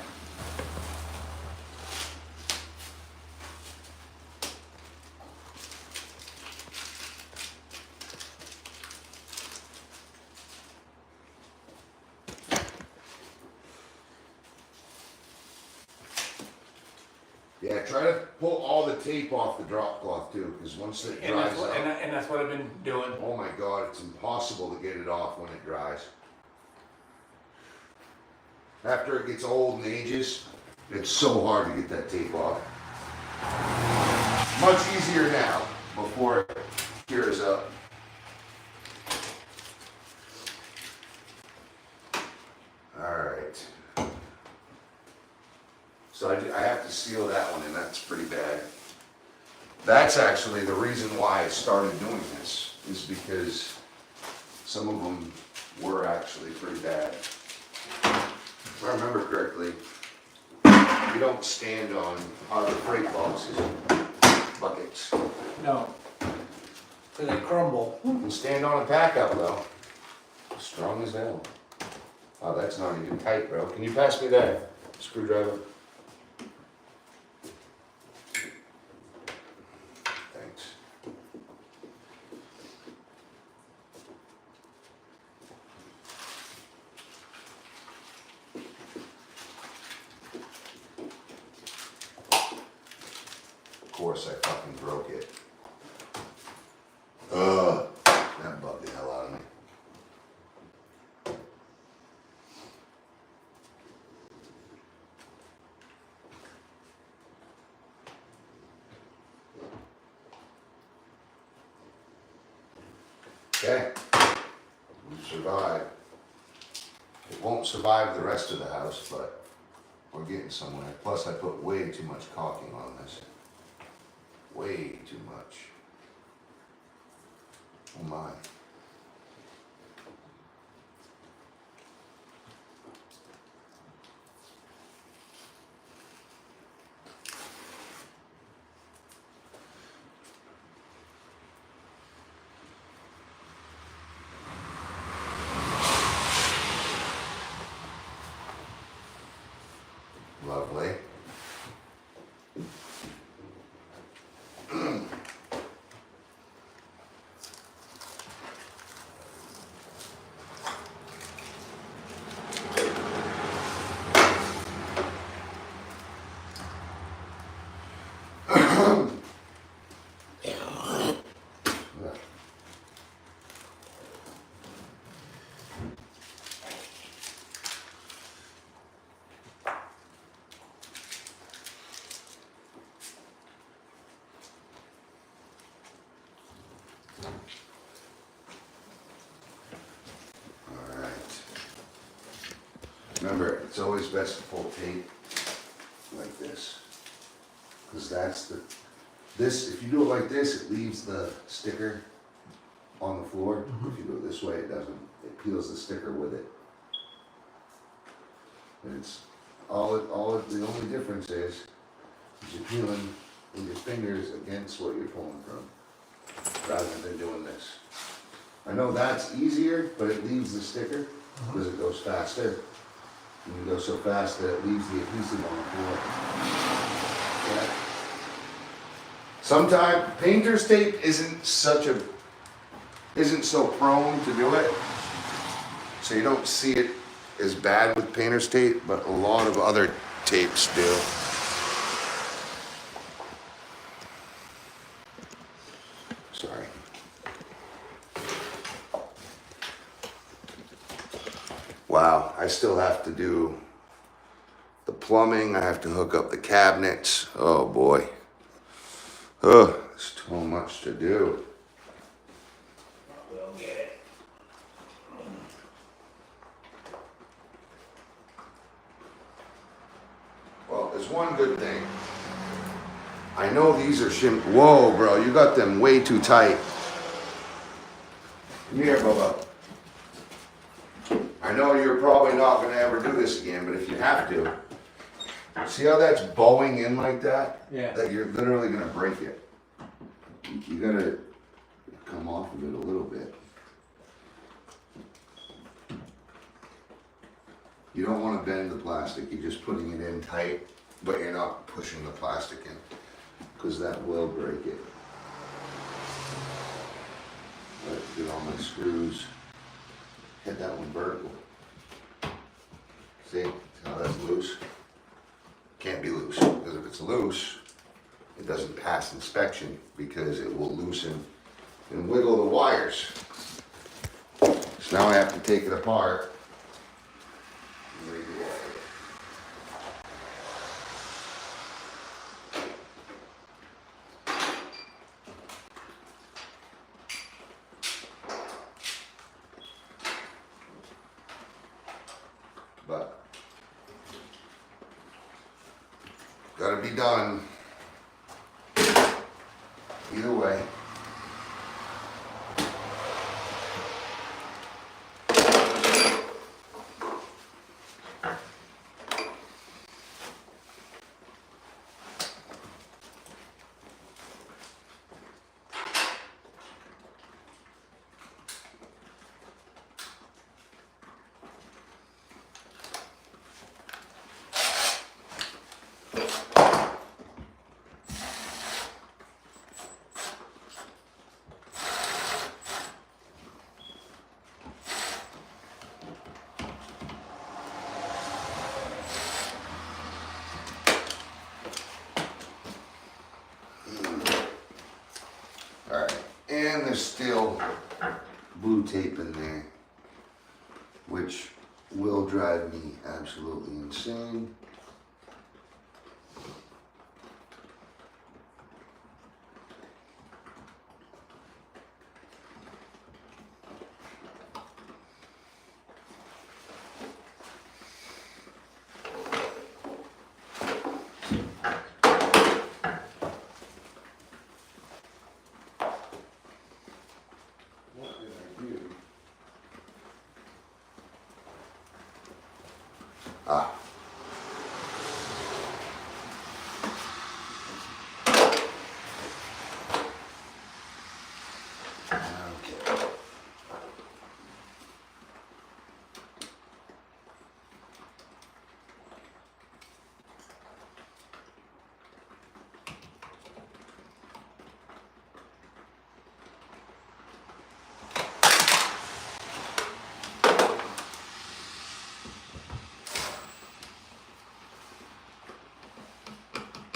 Yeah, try to pull all the tape off the drop cloth too, because once it dries up,
And that's what I've been doing.
oh my God, it's impossible to get it off when it dries. After it gets old and ages, it's so hard to get that tape off. Much easier now, before it cures up. Alright. So I have to seal that one, and that's pretty bad. That's actually the reason why I started doing this, is because some of them were actually pretty bad. If I remember correctly, you don't stand on Harbor Freight boxes, buckets.
No. So they crumble.
You can stand on a pack up though. Strong as hell. Oh, that's not even tight, bro. Can you pass me that screwdriver? Thanks. Of course I fucking broke it. That bugged the hell out of me. Okay, we survived. It won't survive the rest of the house, but we're getting somewhere. Plus I put way too much caulking on this. Way too much. Oh my. Lovely. Alright. Remember, it's always best to pull tape like this. Because that's the, this, if you do it like this, it leaves the sticker on the floor. If you do it this way, it doesn't. It peels the sticker with it. And it's, the only difference is you're peeling with your fingers against what you're pulling from, rather than doing this. I know that's easier, but it leaves the sticker because it goes faster. And you go so fast that it leaves the adhesive on the floor. Yeah. Sometimes painter's tape isn't so prone to do it, so you don't see it as bad with painter's tape, but a lot of other tapes do. Sorry. Wow, I still have to do the plumbing. I have to hook up the cabinets. Oh boy. Oh, it's too much to do.
We'll get it.
Well, there's one good thing. I know these are whoa, bro, you got them way too tight. Come here, Bubba. I know you're probably not gonna ever do this again, but if you have to, see how that's bowing in like that?
Yeah.
That you're literally gonna break it. You gotta come off of it a little bit. You don't wanna bend the plastic, you're just putting it in tight, but you're not pushing the plastic in, because that will break it. Let's get all my screws. Hit that one vertical. See how that's loose? Can't be loose, because if it's loose, it doesn't pass inspection, because it will loosen and wiggle the wires. So now I have to take it apart and redo all of it. but gotta be done. Either way. Alright, and there's still blue tape in there, which will drive me absolutely insane. What did I do? Ah. Okay.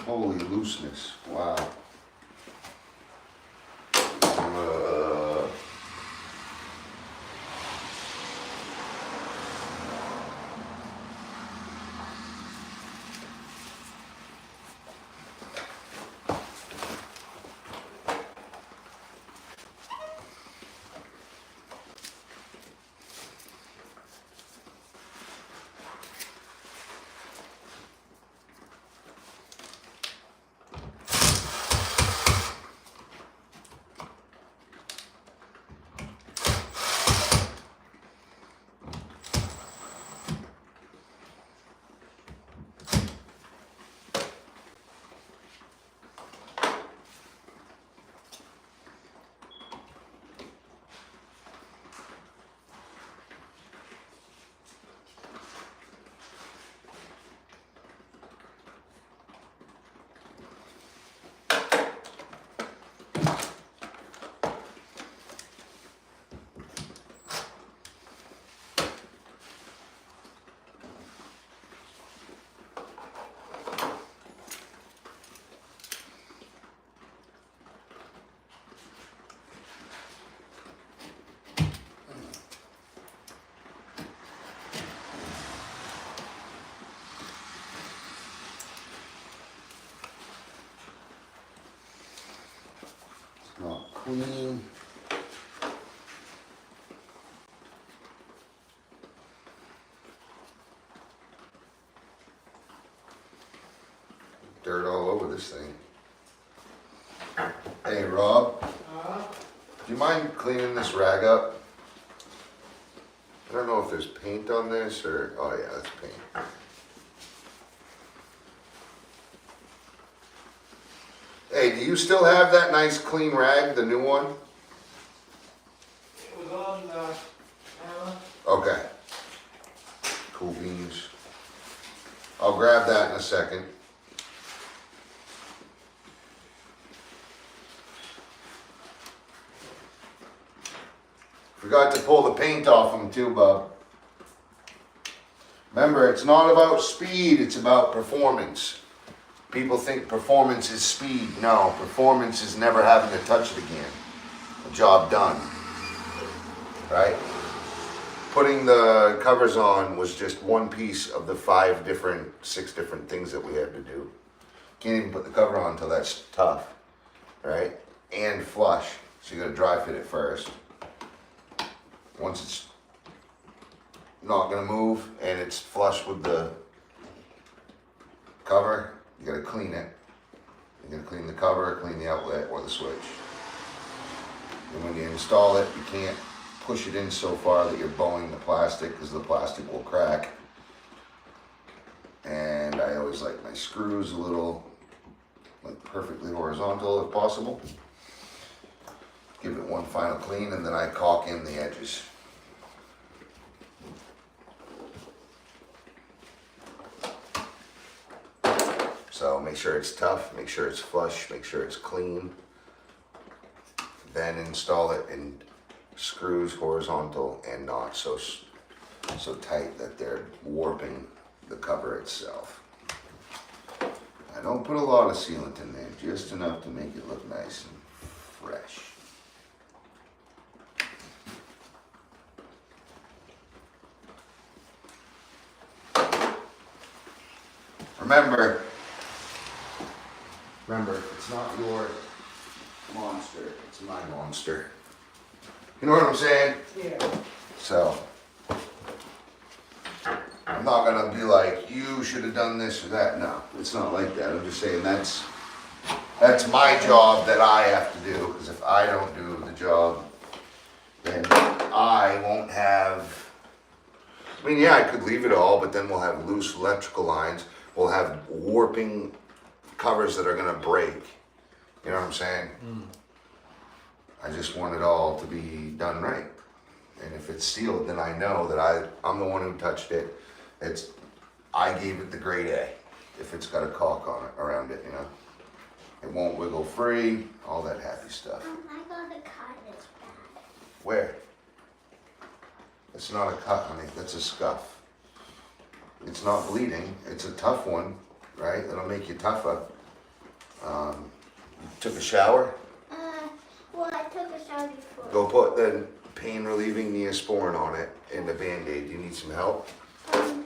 Holy looseness, wow. Not clean. Dirt all over this thing. Hey Rob, do you mind cleaning this rag up? I don't know if there's paint on this or, oh yeah, that's paint. Hey, do you still have that nice clean rag, the new one?
It was on, camera.
Okay. Cool beans. I'll grab that in a second. Forgot to pull the paint off them too, bub. Remember, it's not about speed, it's about performance. People think performance is speed. No, performance is never having to touch it again. A job done. Right? Putting the covers on was just one piece of the 6 different things that we had to do. Can't even put the cover on until that's tough. Right? And flush. So you gotta dry fit it first. Once it's, not gonna move and it's flush with the cover, you gotta clean it. You're gonna clean the cover, clean the outlet or the switch. And when you install it, you can't push it in so far that you're bowing the plastic because the plastic will crack. And I always like my screws a little, like perfectly horizontal if possible. Give it one final clean and then I caulk in the edges. So make sure it's tough, make sure it's flush, make sure it's clean. Then install it in screws horizontal and not so tight that they're warping the cover itself. I don't put a lot of sealant in there, just enough to make it look nice and fresh. Remember, it's not your monster, it's my monster. You know what I'm saying?
Yeah.
So, I'm not gonna be like, you should have done this or that. No, it's not like that. I'm just saying that's my job that I have to do. Because if I don't do the job, then I won't have. I mean, yeah, I could leave it all, but then we'll have loose electrical lines. We'll have warping covers that are gonna break. You know what I'm saying? I just want it all to be done right. And if it's sealed, then I know that I'm the one who touched it. I gave it the grade A. If it's got a caulk on it, around it, you know. It won't wiggle free, all that happy stuff.
I got a cut that's bad.
Where? It's not a cut, honey, that's a scuff. It's not bleeding, it's a tough one, right? That'll make you tougher. You took a shower?
Well, I took a shower before.
Go put the pain relieving Neosporin on it and the Band-Aid. You need some help?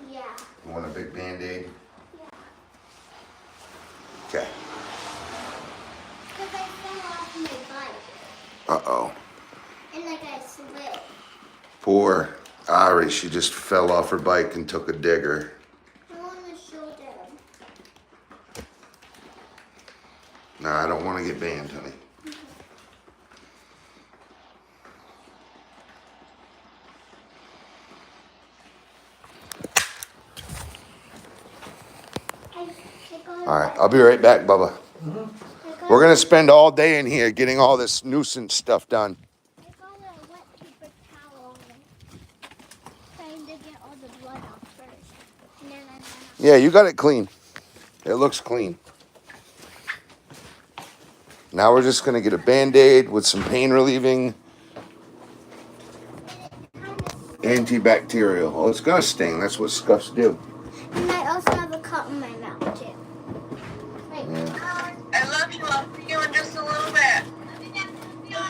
Yeah.
You want a big Band-Aid?
Yeah.
Okay.
Because I fell off my bike.
Uh-oh.
And like I slipped.
Poor Ari, she just fell off her bike and took a digger.
I want to show them.
No, I don't want to get banned, honey. All right, I'll be right back, Bubba. We're gonna spend all day in here getting all this nuisance stuff done.
I got a wet paper towel trying to get all the blood out first. And then
Yeah, you got it clean. It looks clean. Now we're just gonna get a Band-Aid with some pain relieving antibacterial. Oh, it's gonna sting. That's what scuffs do.
And I also have a cut in my mouth too. Like,
Yeah.
I love you. I'll see you in just a little bit.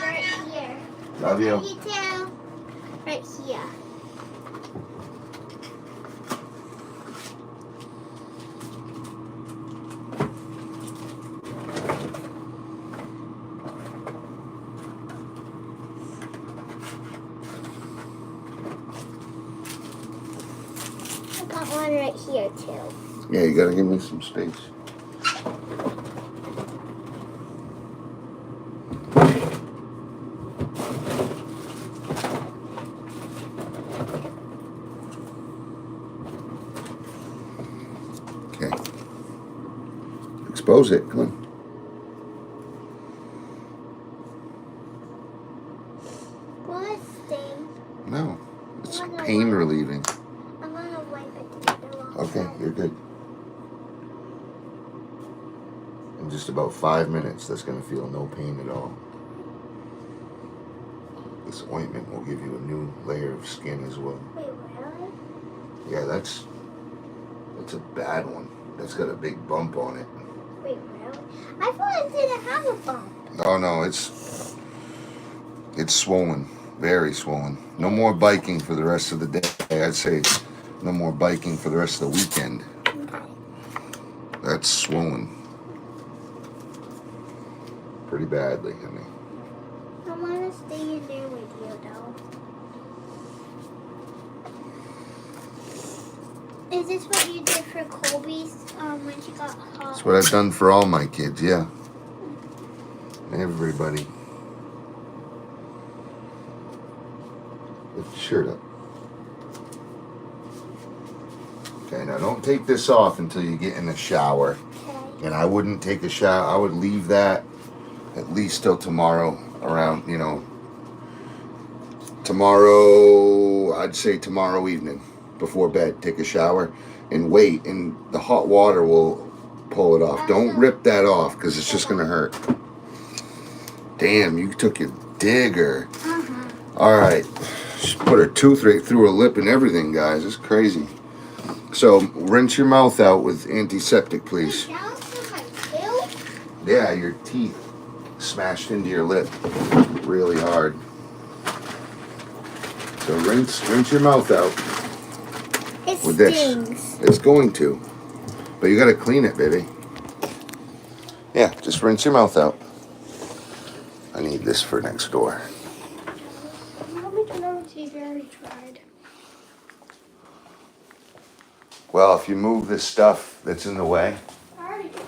right here.
Love you.
You too. Right here. I got one right here too.
Yeah, you gotta give me some space. Okay. Expose it. Come on.
Will it sting?
No, it's
I'm gonna
pain
wipe-
relieving.
I'm gonna wipe it together.
Okay, you're good. In just about 5 minutes, that's gonna feel no pain at all. This ointment will give you a new layer of skin as well.
Wait, really?
Yeah, that's a bad one. That's got a big bump on it.
Wait, really? I thought it didn't have a bump.
Oh no, it's swollen, very swollen. No more biking for the rest of the day. I'd say no more biking for the rest of the weekend.
Okay.
That's swollen. Pretty badly, honey.
I want to stay in there with you, though. Is this what you did for Colby's when she got hot?
That's what I've done for all my kids, yeah. Everybody. Lift your shirt up. Okay, now don't take this off until you get in the shower.
Okay.
And I wouldn't take a shower. I would leave that at least till tomorrow around, tomorrow, I'd say tomorrow evening before bed. Take a shower and wait, and the hot water will pull it off. Don't rip that off because it's just going to hurt. Damn, you took your digger. All right. She put her tooth right through her lip and everything, guys. It's crazy. So rinse your mouth out with antiseptic, please.
Down to my tail?
Yeah, your teeth smashed into your lip really hard. So rinse your mouth out
It
with this.
stings.
It's going to, but you got to clean it, baby. Yeah, just rinse your mouth out. I need this for next door.
Mommy can never see very tried.
Well, if you move this stuff that's in the way,
I already did.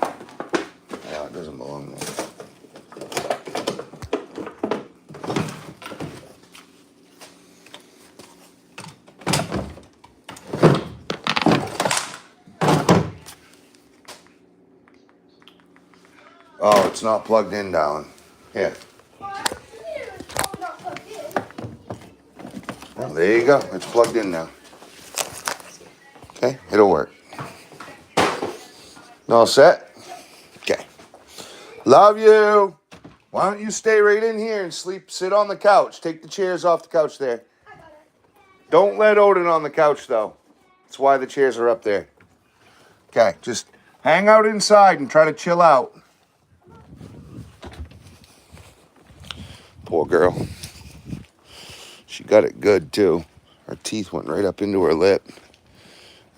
yeah, it doesn't belong there. Oh, it's not plugged in, darling. Here. Well, there you go. It's plugged in now. Okay, it'll work. All set? Okay. Love you. Why don't you stay right in here and sit on the couch. Take the chairs off the couch there. Don't let Odin on the couch, though. That's why the chairs are up there. Okay, just hang out inside and try to chill out. Poor girl. She got it good, too. Her teeth went right up into her lip.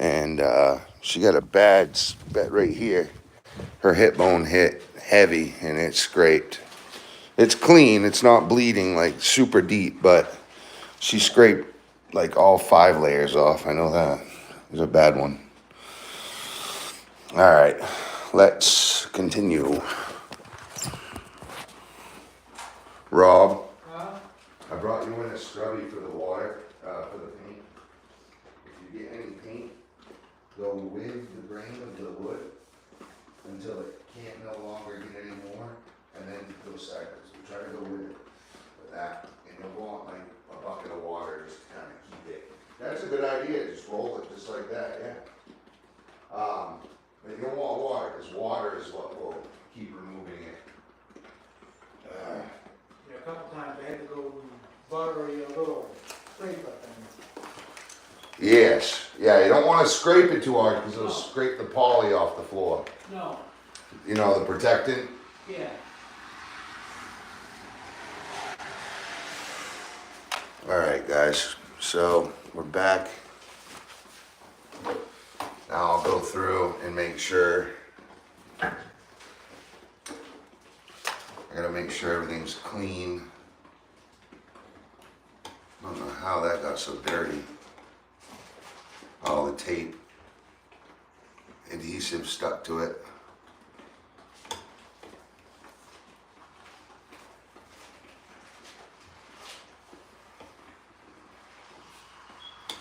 And she got a bad bet right here. Her hip bone hit heavy and it scraped. It's clean. It's not bleeding like super deep, but she scraped like all 5 layers off. I know that. It was a bad one. All right, let's continue. Rob, I brought you in a scrubby for the water, for the paint. If you get any paint, go with the grain of the wood until it can't no longer get any more, and then go sideways. We try to go with it, with that, and you'll want like a bucket of water just to kind of keep it. That's a good idea. Just roll it just like that, yeah. But you don't want water, because water is what will keep removing it.
Yeah, a couple times I had to go butter a little scraper thing.
Yes, yeah, you don't want to scrape it too hard because it'll scrape the poly off the floor.
No,
You know, the protectant.
yeah.
All right, guys, so we're back. Now I'll go through and make sure. I gotta make sure everything's clean. I don't know how that got so dirty. All the tape, adhesive stuck to it.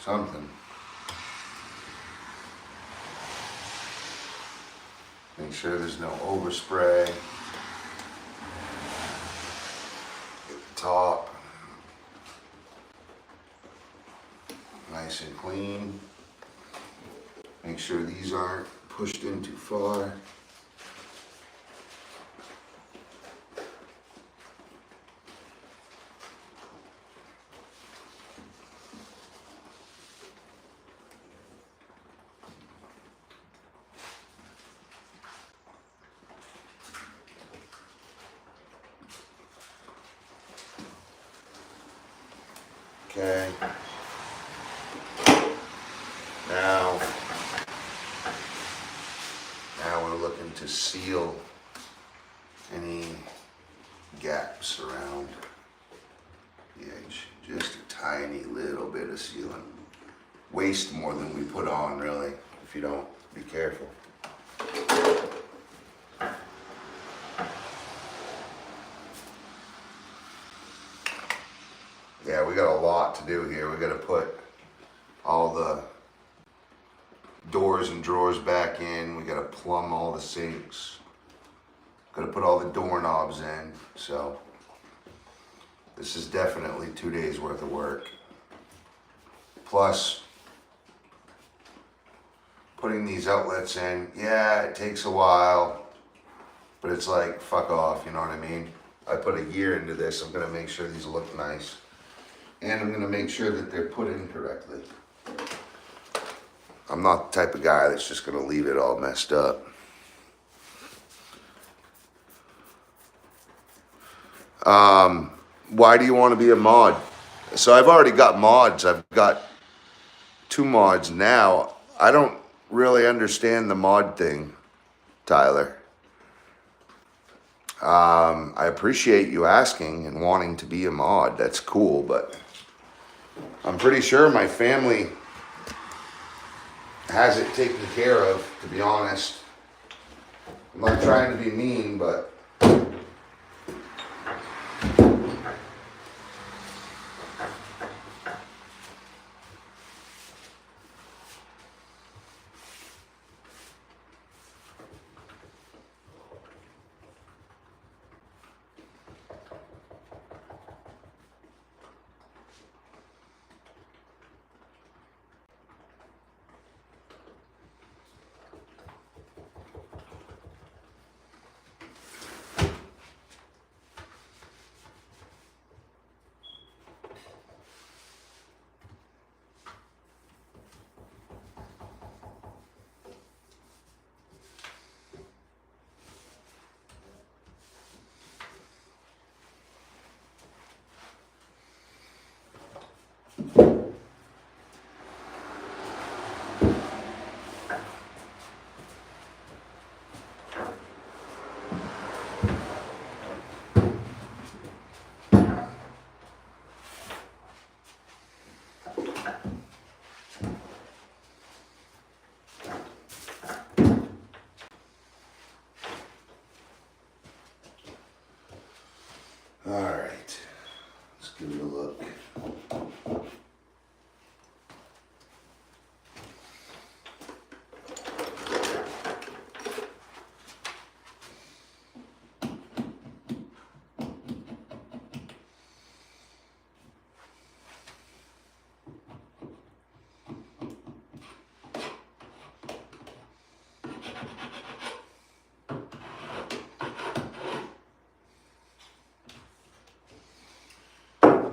Something. Make sure there's no overspray. Get the top nice and clean. Make sure these aren't pushed in too far. Okay. Now we're looking to seal any gaps around the edge. Just a tiny little bit of sealant. waste more than we put on, really, if you don't be careful. Yeah, we got a lot to do here. We got to put all the doors and drawers back in. We got to plumb all the sinks. Got to put all the doorknobs in. So this is definitely 2 days worth of work. Plus putting these outlets in. Yeah, it takes a while, but it's like, fuck off, you know what I mean? I put a year into this. I'm gonna make sure these look nice. And I'm gonna make sure that they're put in correctly. I'm not the type of guy that's just gonna leave it all messed up. Why do you want to be a mod? So I've already got mods. I've got 2 mods now. I don't really understand the mod thing, Tyler. I appreciate you asking and wanting to be a mod. That's cool, but I'm pretty sure my family has it taken care of, to be honest. I'm not trying to be mean, but all right. Let's give it a look.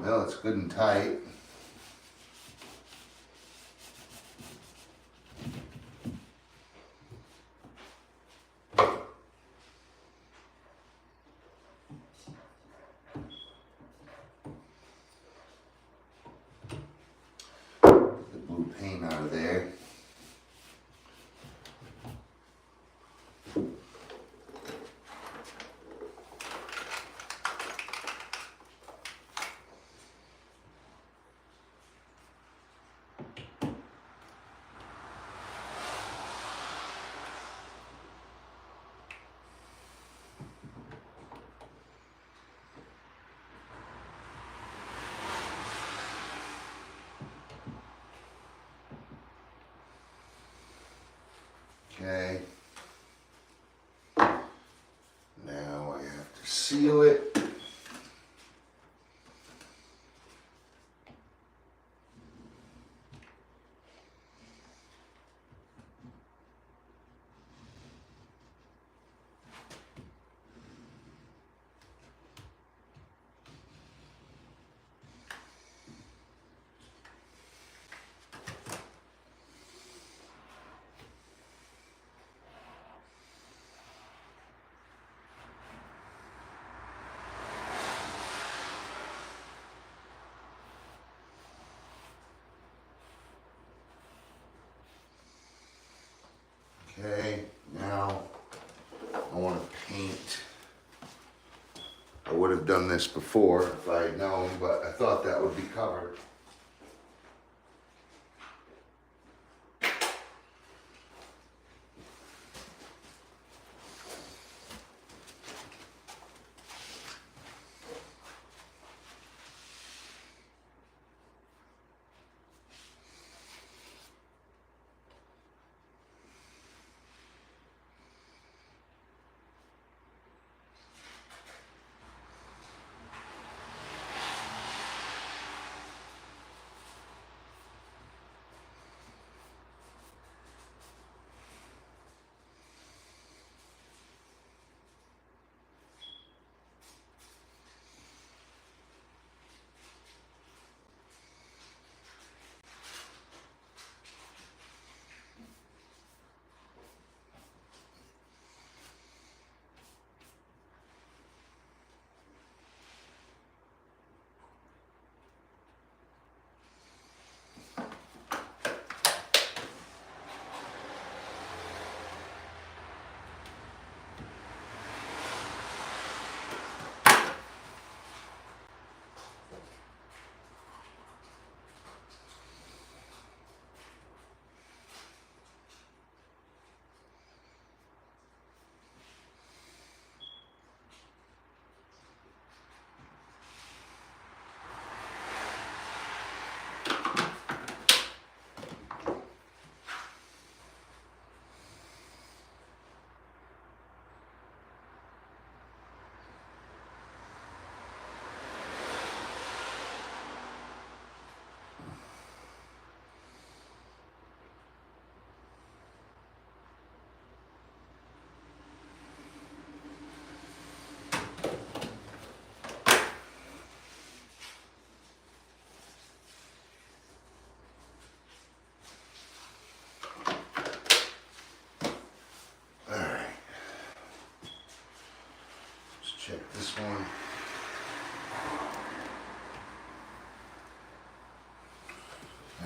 Well, it's good and tight. Get the blue paint out of there. Okay. Now I have to seal it. Okay, now I want to paint. I would have done this before if I had known, but I thought that would be covered.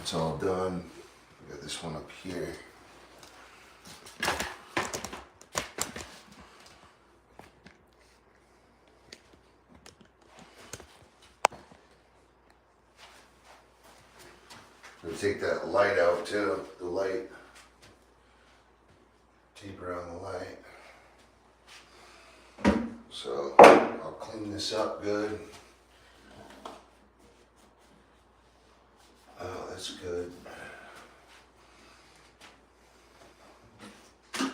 That's all done. We got this one up here. Gonna take that light out too, the light. Tape around the light. So I'll clean this up good. Oh, that's good. Now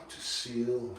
to seal.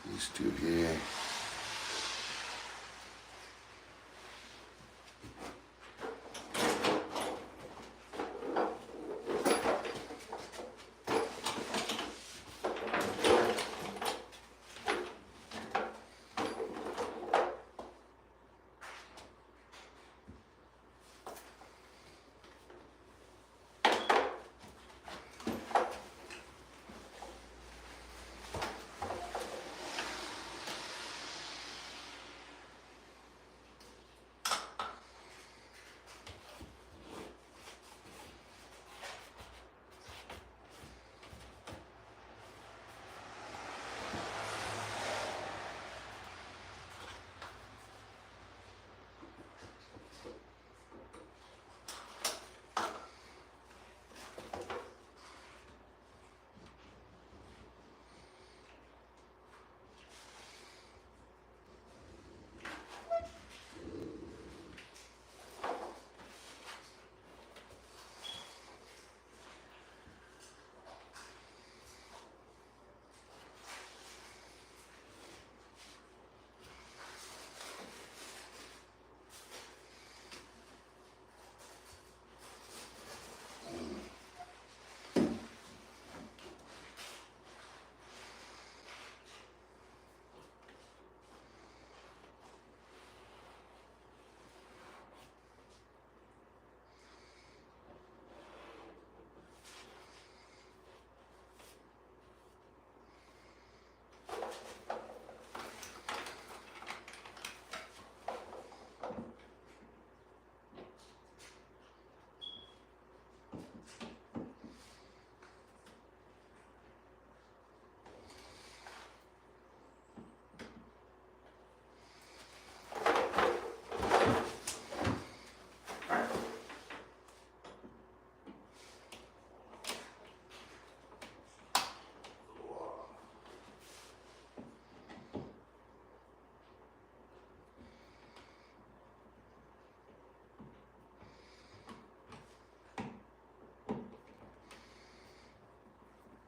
These two here.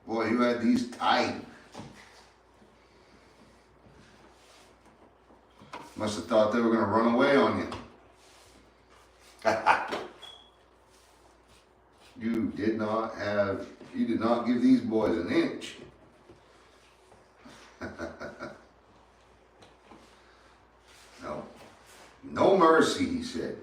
Boy, you had these tight. Must have thought they were gonna run away on you. You did not give these boys an inch. No. No mercy, he said.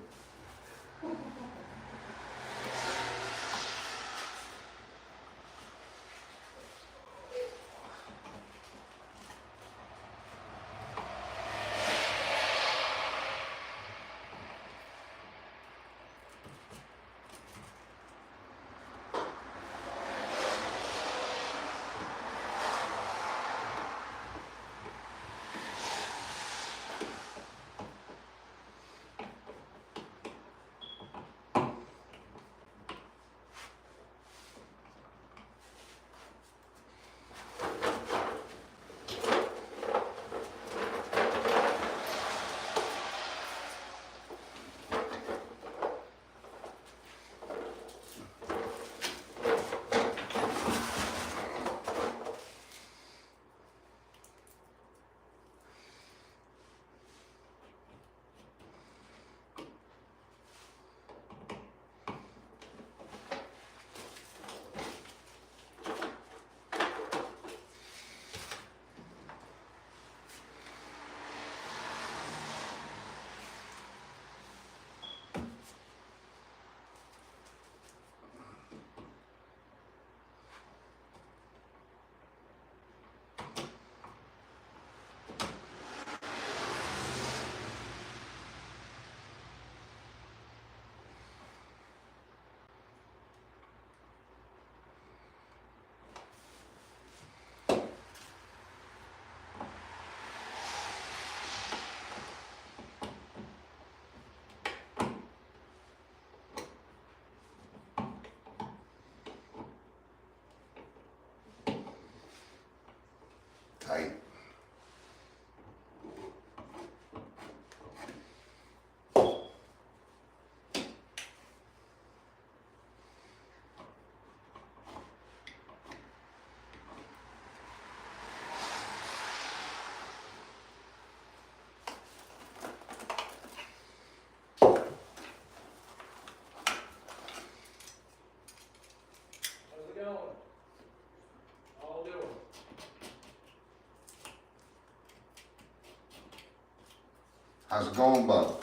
How's it going, bub?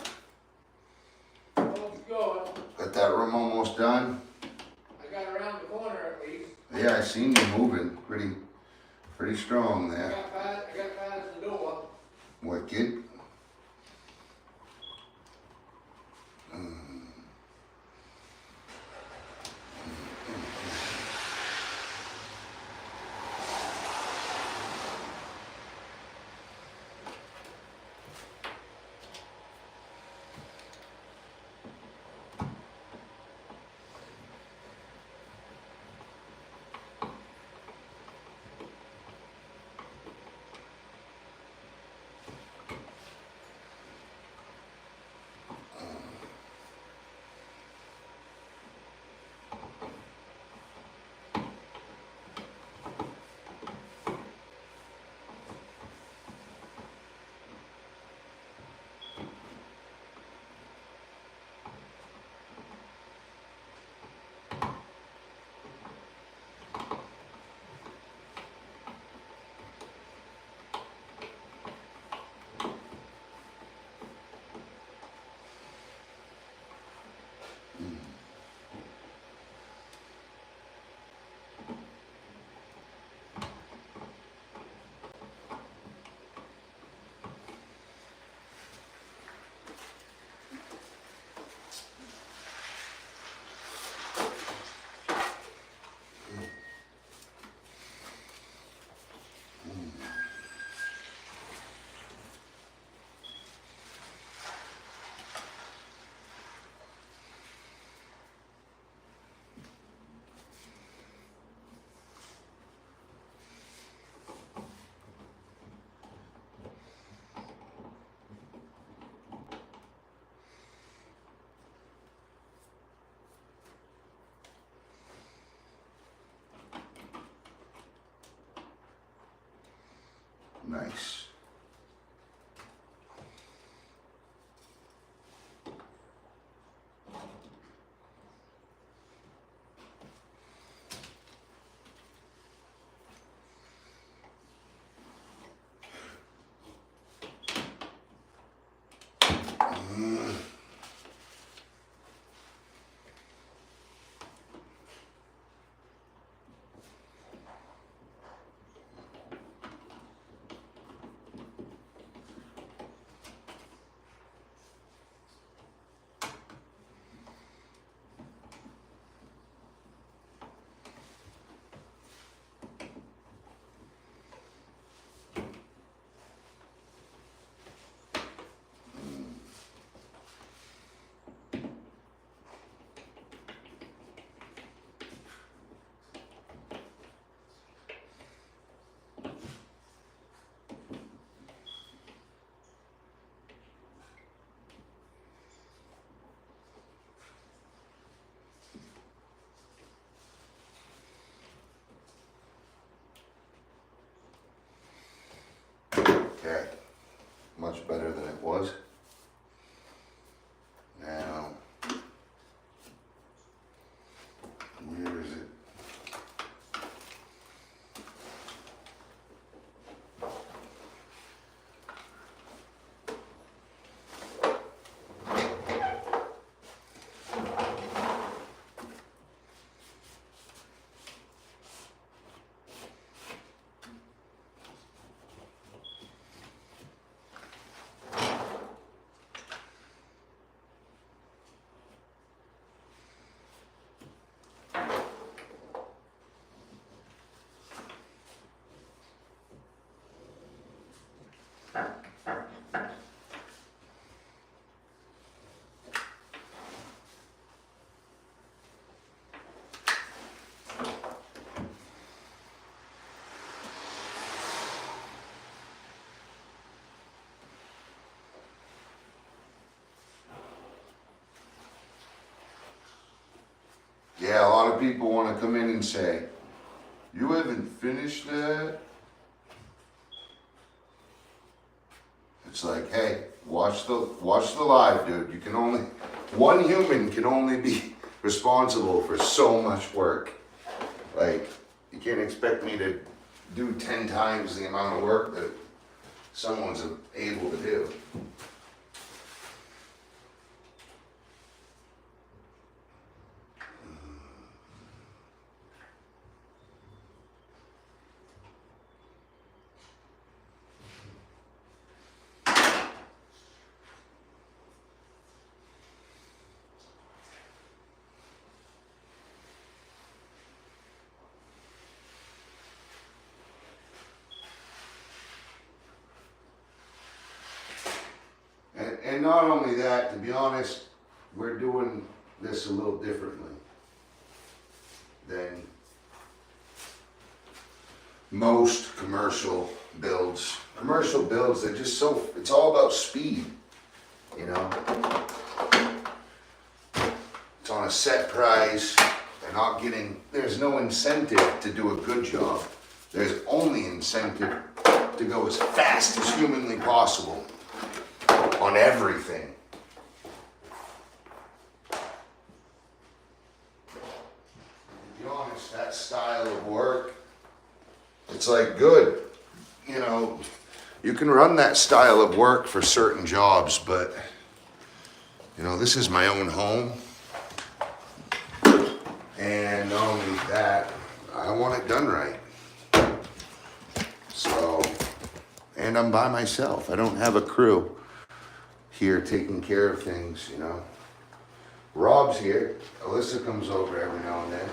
Oh, it's going.
Got that room almost done?
I got around the corner at least.
Yeah, I seen you moving pretty strong
I
there.
got past the door.
Wicked. Nice. Okay, much better than it was. Now, where is it? Yeah, a lot of people want to come in and say, "You haven't finished that?" It's like, hey, watch the live, dude. You can only, one human can only be responsible for so much work. Like, you can't expect me to do 10 times the amount of work that someone's able to do. And not only that, to be honest, we're doing this a little differently than most commercial builds. Commercial builds, they're just so, it's all about speed, you know? It's on a set price, they're not getting, there's no incentive to do a good job. There's only incentive to go as fast as humanly possible on everything. To be honest, that style of work, it's like good, you know, you can run that style of work for certain jobs, but you know, this is my own home. And not only that, I want it done right. So, and I'm by myself. I don't have a crew here taking care of things, you know. Rob's here. Alyssa comes over every now and then.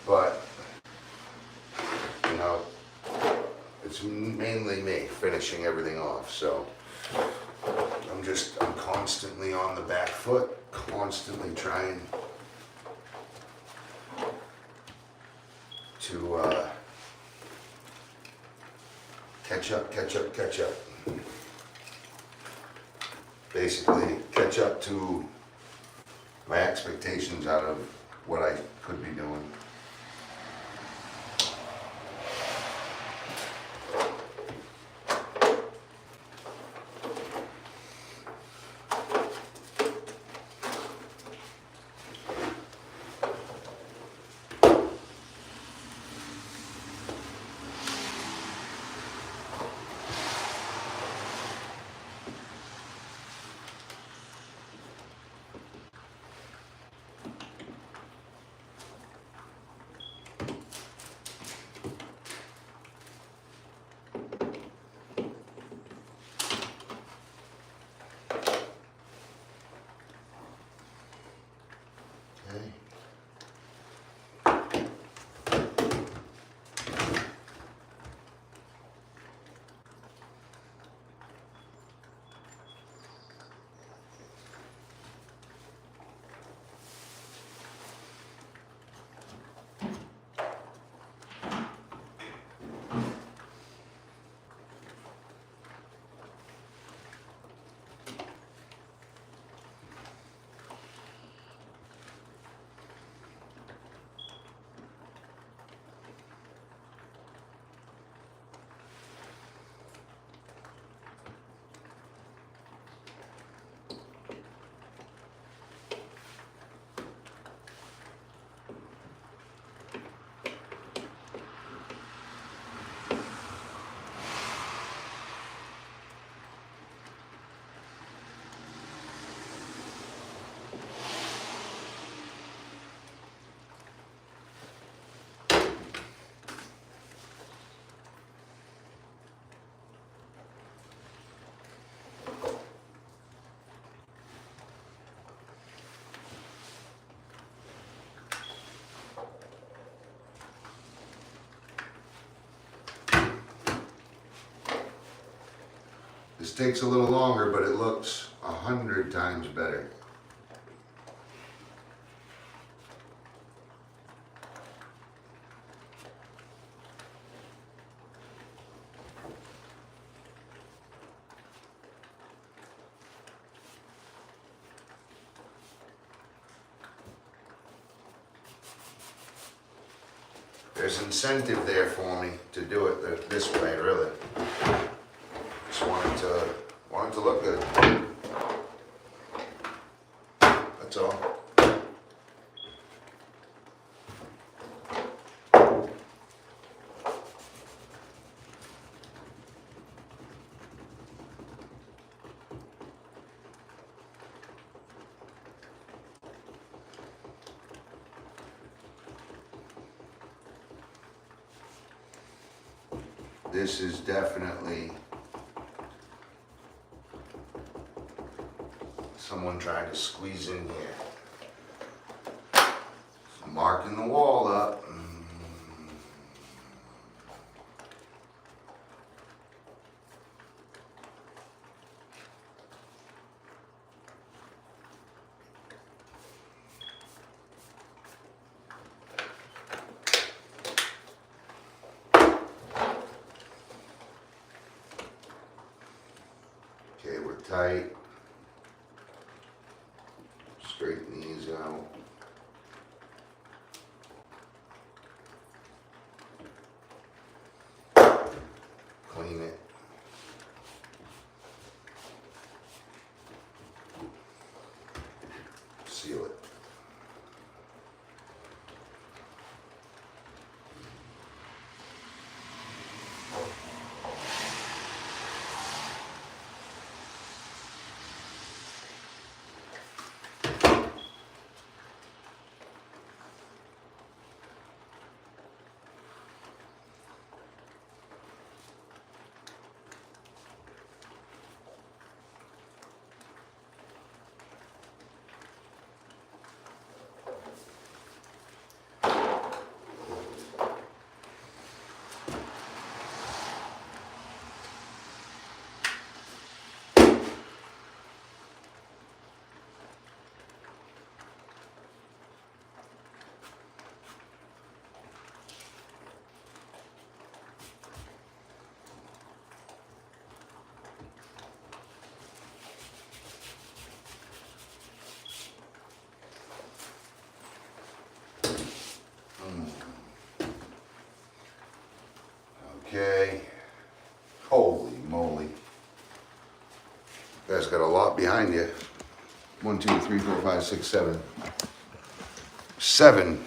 But, you know, it's mainly me finishing everything off. So I'm constantly on the back foot, constantly trying to catch up. Basically, catch up to my expectations out of what I could be doing. Okay. This takes a little longer, but it looks 100 times better. There's incentive there for me to do it this way, really. Just want it to look good. That's all. This is definitely someone trying to squeeze in here. Marking the wall up. Okay, we're tight. Straighten these out. Clean it. Seal it. Okay. Holy moly. You guys got a lot behind you. 1, 2, 3, 4, 5, 6, 7. 7.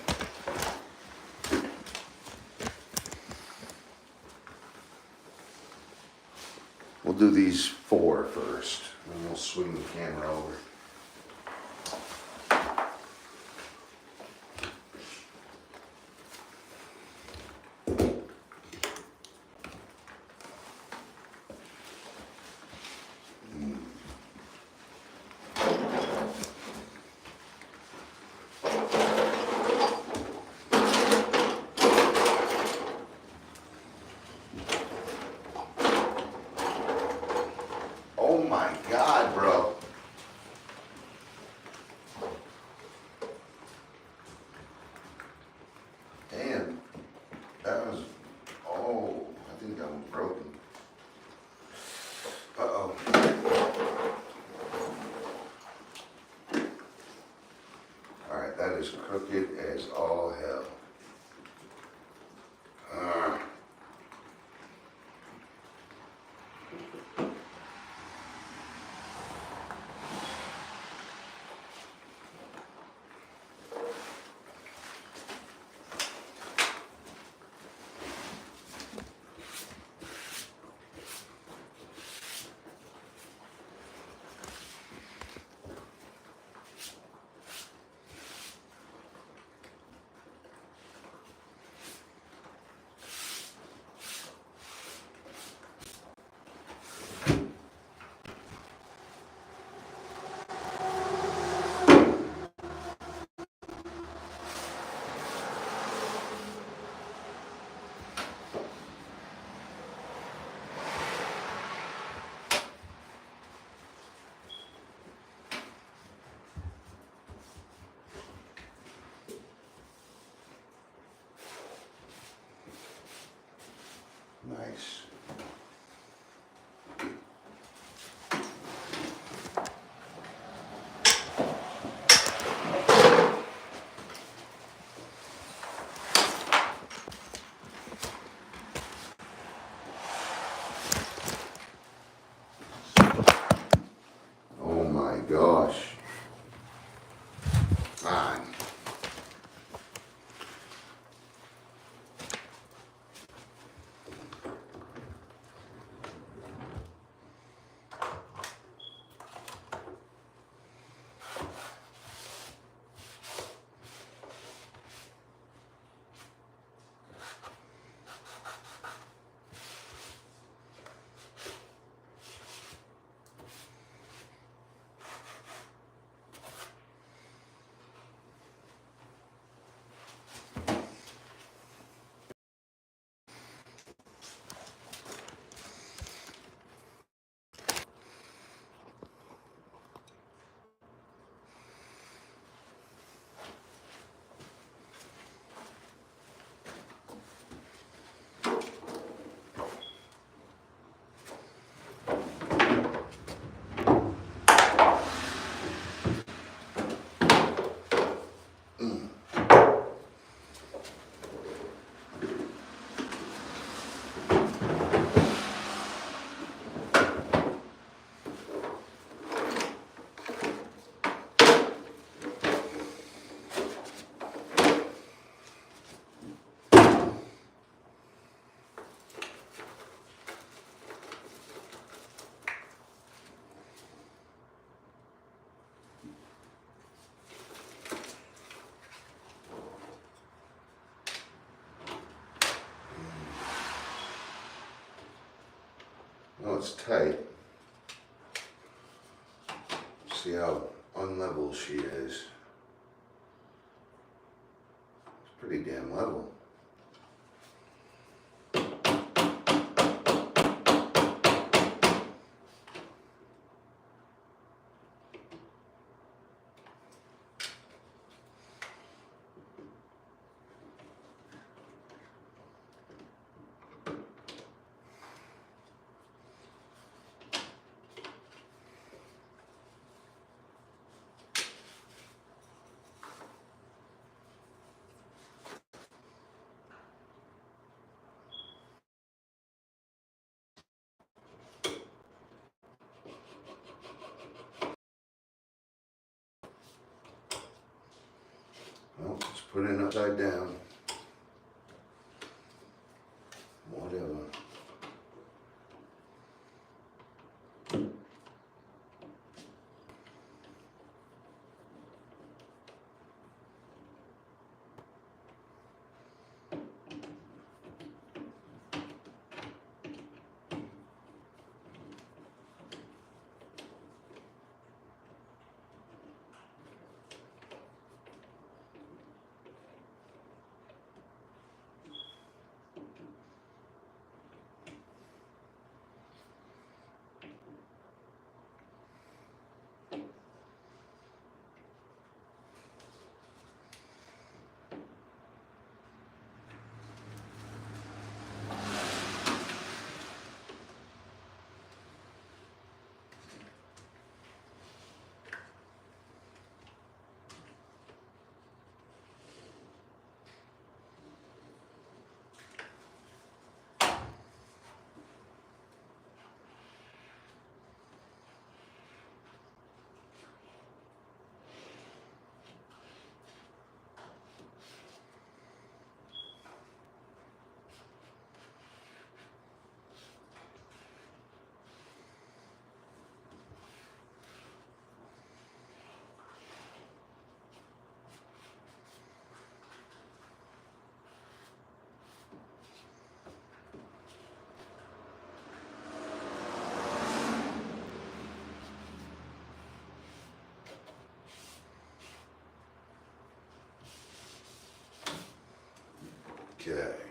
We'll do these 4 first, and we'll swing the camera over. Oh my God, bro. Damn. That was, oh, I think that was broken. Uh-oh. All right, that is crooked as all hell. it's tight. See how unlevel she is. It's pretty damn level. Well, let's put it upside down. Whatever. Okay.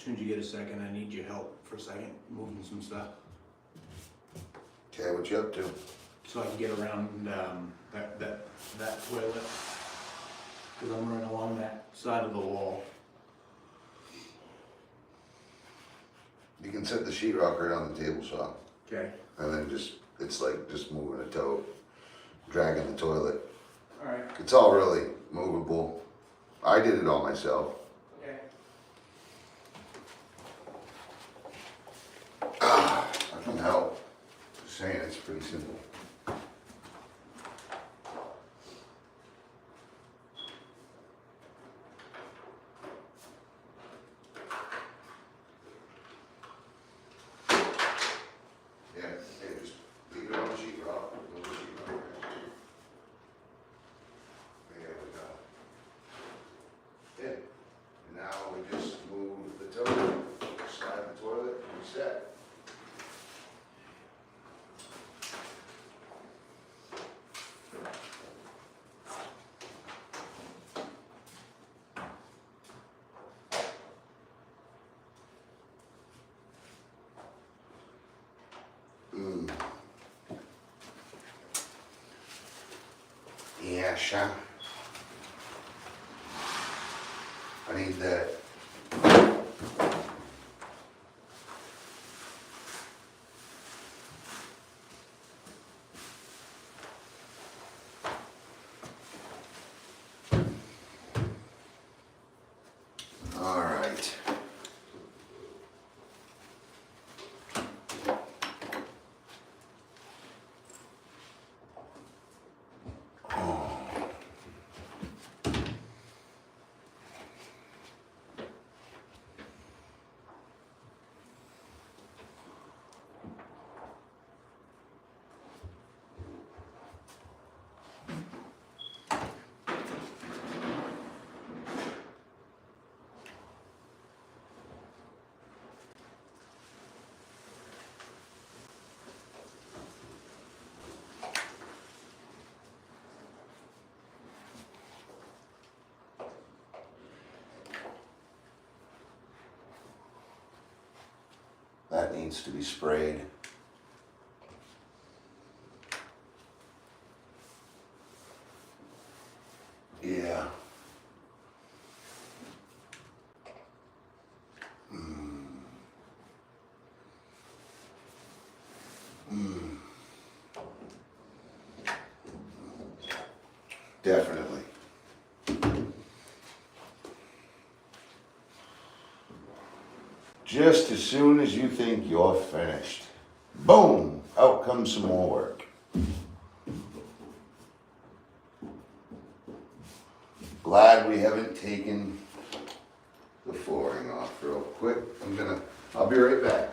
As soon as you get a second, I need your help for a second, moving some stuff.
Okay, what you up to?
So I can get around, that toilet. Cause I'm right along that side of the wall.
You can set the sheetrock right on the table saw.
Okay.
And then it's like just moving a toe, dragging the toilet.
Alright.
It's all really movable. I did it all myself.
Okay.
I can help. Just saying, it's pretty simple. Yeah, hey, just leave it on the sheetrock. Leave the sheetrock. There we go. Yeah. And now we just move the toilet, slide the toilet, and reset. Yeah, sure. I need that. All right. That needs to be sprayed. Yeah. Definitely. Just as soon as you think you're finished, boom, out comes some more work. Glad we haven't taken the flooring off real quick. I'll be right back.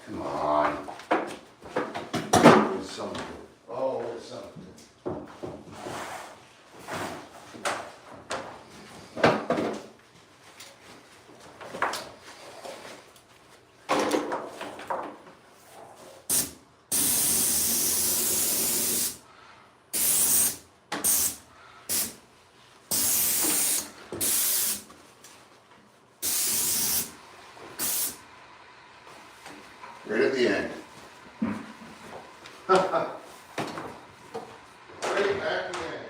Come on. There's something. Oh, there's something. Right at the end. Right at the end.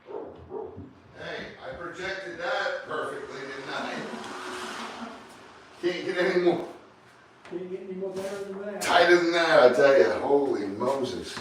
Well, hey, I projected that perfectly, didn't I? Can't get any more
Can't get any more better than that.
tighter than that, I tell you. Holy Moses.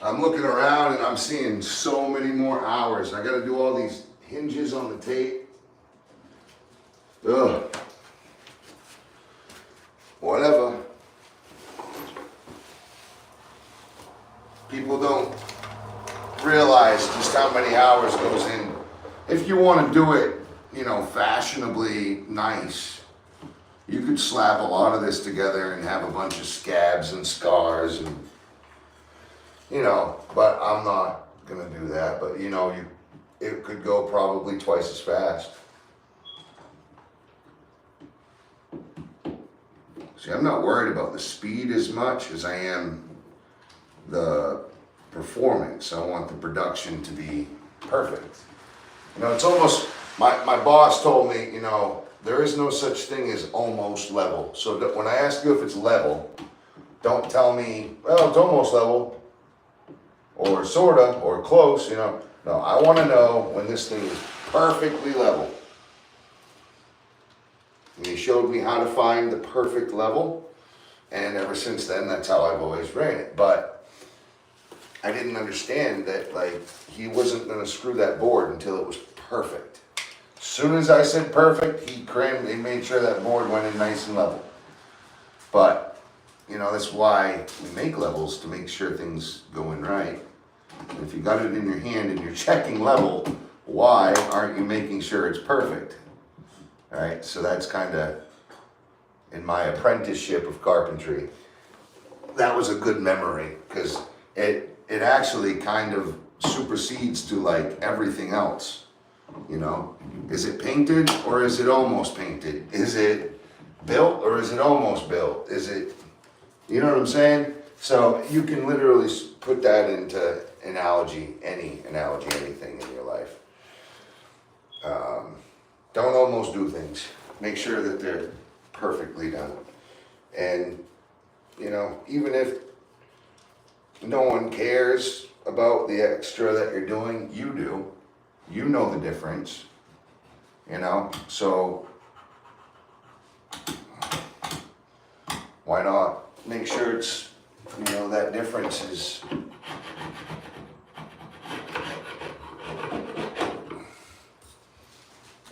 I'm looking around and I'm seeing so many more hours. I gotta do all these hinges on the tape. Ugh. Whatever. People don't realize just how many hours goes in. If you want to do it, you know, fashionably nice, you could slap a lot of this together and have a bunch of scabs and scars and, you know, but I'm not gonna do that. But you know, it could go probably twice as fast. See, I'm not worried about the speed as much as I am the performance. I want the production to be perfect. You know, it's almost, my boss told me, you know, there is no such thing as almost level. So that when I ask you if it's level, don't tell me, well, it's almost level, or sorta, or close, you know. No, I wanna know when this thing is perfectly level. And he showed me how to find the perfect level, and ever since then, that's how I've always ran it. But I didn't understand that, like, he wasn't gonna screw that board until it was perfect. As soon as I said perfect, he made sure that board went in nice and level. But, you know, that's why we make levels, to make sure things go in right. And if you got it in your hand and you're checking level, why aren't you making sure it's perfect? Right, so that's kind of, in my apprenticeship of carpentry, that was a good memory, because it actually kind of supersedes to like everything else, you know? Is it painted or is it almost painted? Is it built or is it almost built? Is it, you know what I'm saying? So you can literally put that into analogy, anything in your life. Don't almost do things. Make sure that they're perfectly done. And, you know, even if no one cares about the extra that you're doing, you do. You know the difference, you know? So, why not make sure it's, you know, that difference is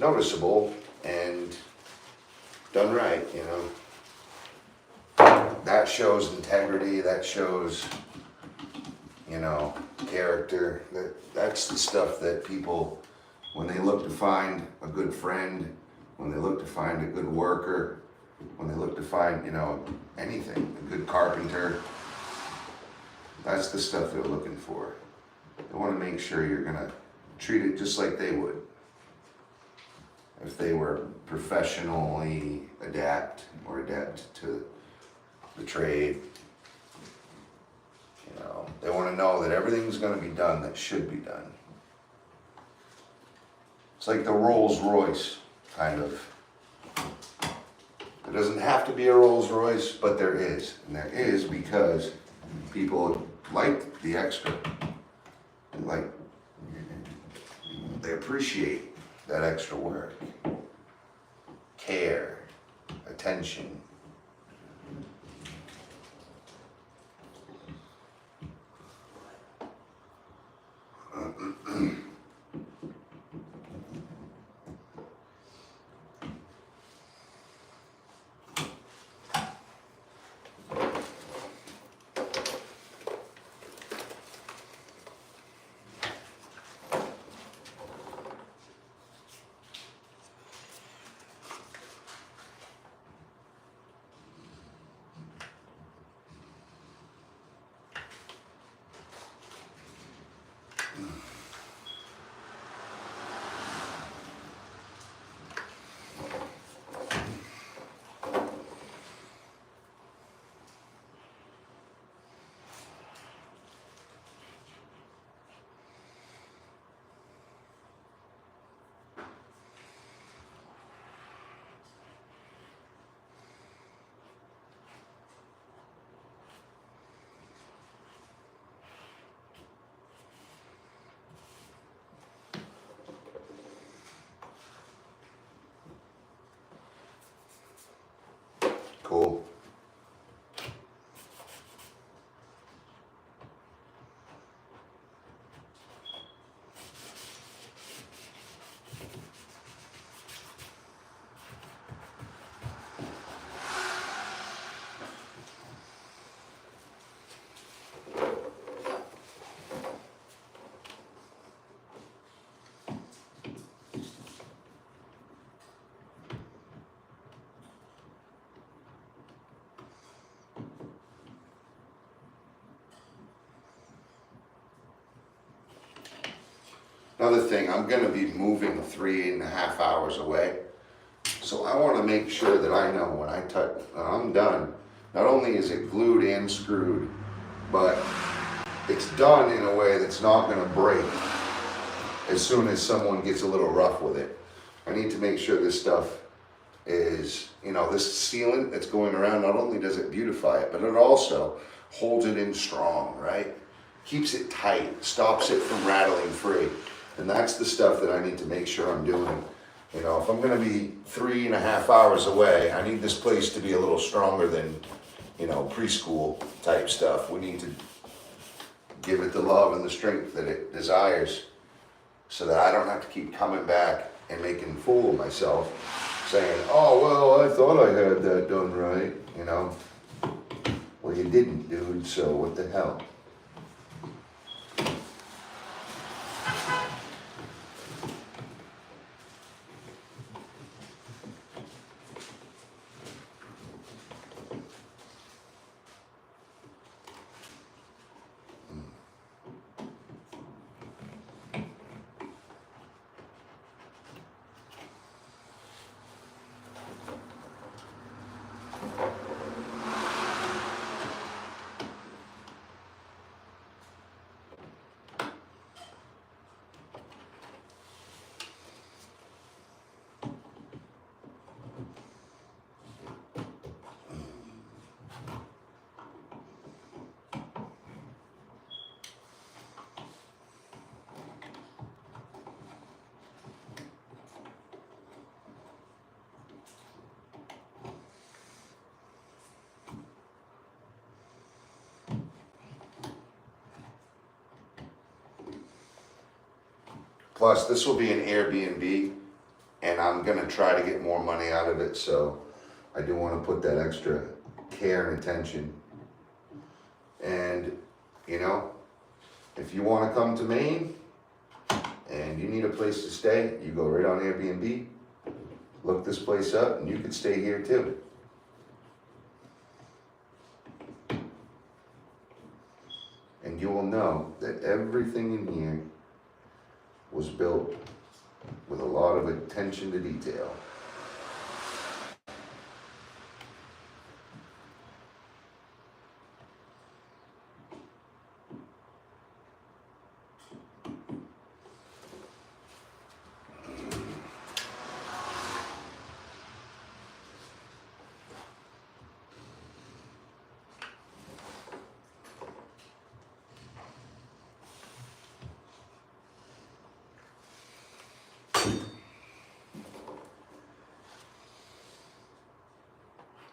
noticeable and done right, you know. That shows integrity, that shows, you know, character. That's the stuff that people, when they look to find a good friend, when they look to find a good worker, when they look to find, you know, anything, a good carpenter, that's the stuff they're looking for. They want to make sure you're gonna treat it just like they would if they were professionally adept to the trade. You know, they want to know that everything's going to be done that should be done. It's like the Rolls Royce, kind of. There doesn't have to be a Rolls Royce, but there is. And there is because people like the extra. They appreciate that extra work, care, attention. Another thing, I'm gonna be moving 3.5 hours away. So I wanna make sure that I know when I'm done, not only is it glued and screwed, but it's done in a way that's not gonna break as soon as someone gets a little rough with it. I need to make sure this stuff is, this sealant that's going around, not only does it beautify it, but it also holds it in strong, right? Keeps it tight, stops it from rattling free. And that's the stuff that I need to make sure I'm doing. If I'm gonna be 3.5 hours away, I need this place to be a little stronger than, preschool type stuff. We need to give it the love and the strength that it desires so that I don't have to keep coming back and making a fool of myself saying, oh, well, I thought I had that done right, Well, you didn't, dude, so what the hell? Plus, this will be an Airbnb, and I'm gonna try to get more money out of it, so I do wanna put that extra care and attention. And, if you wanna come to Maine, and you need a place to stay, you go right on Airbnb, look this place up, and you could stay here too. And you will know that everything in here was built with a lot of attention to detail.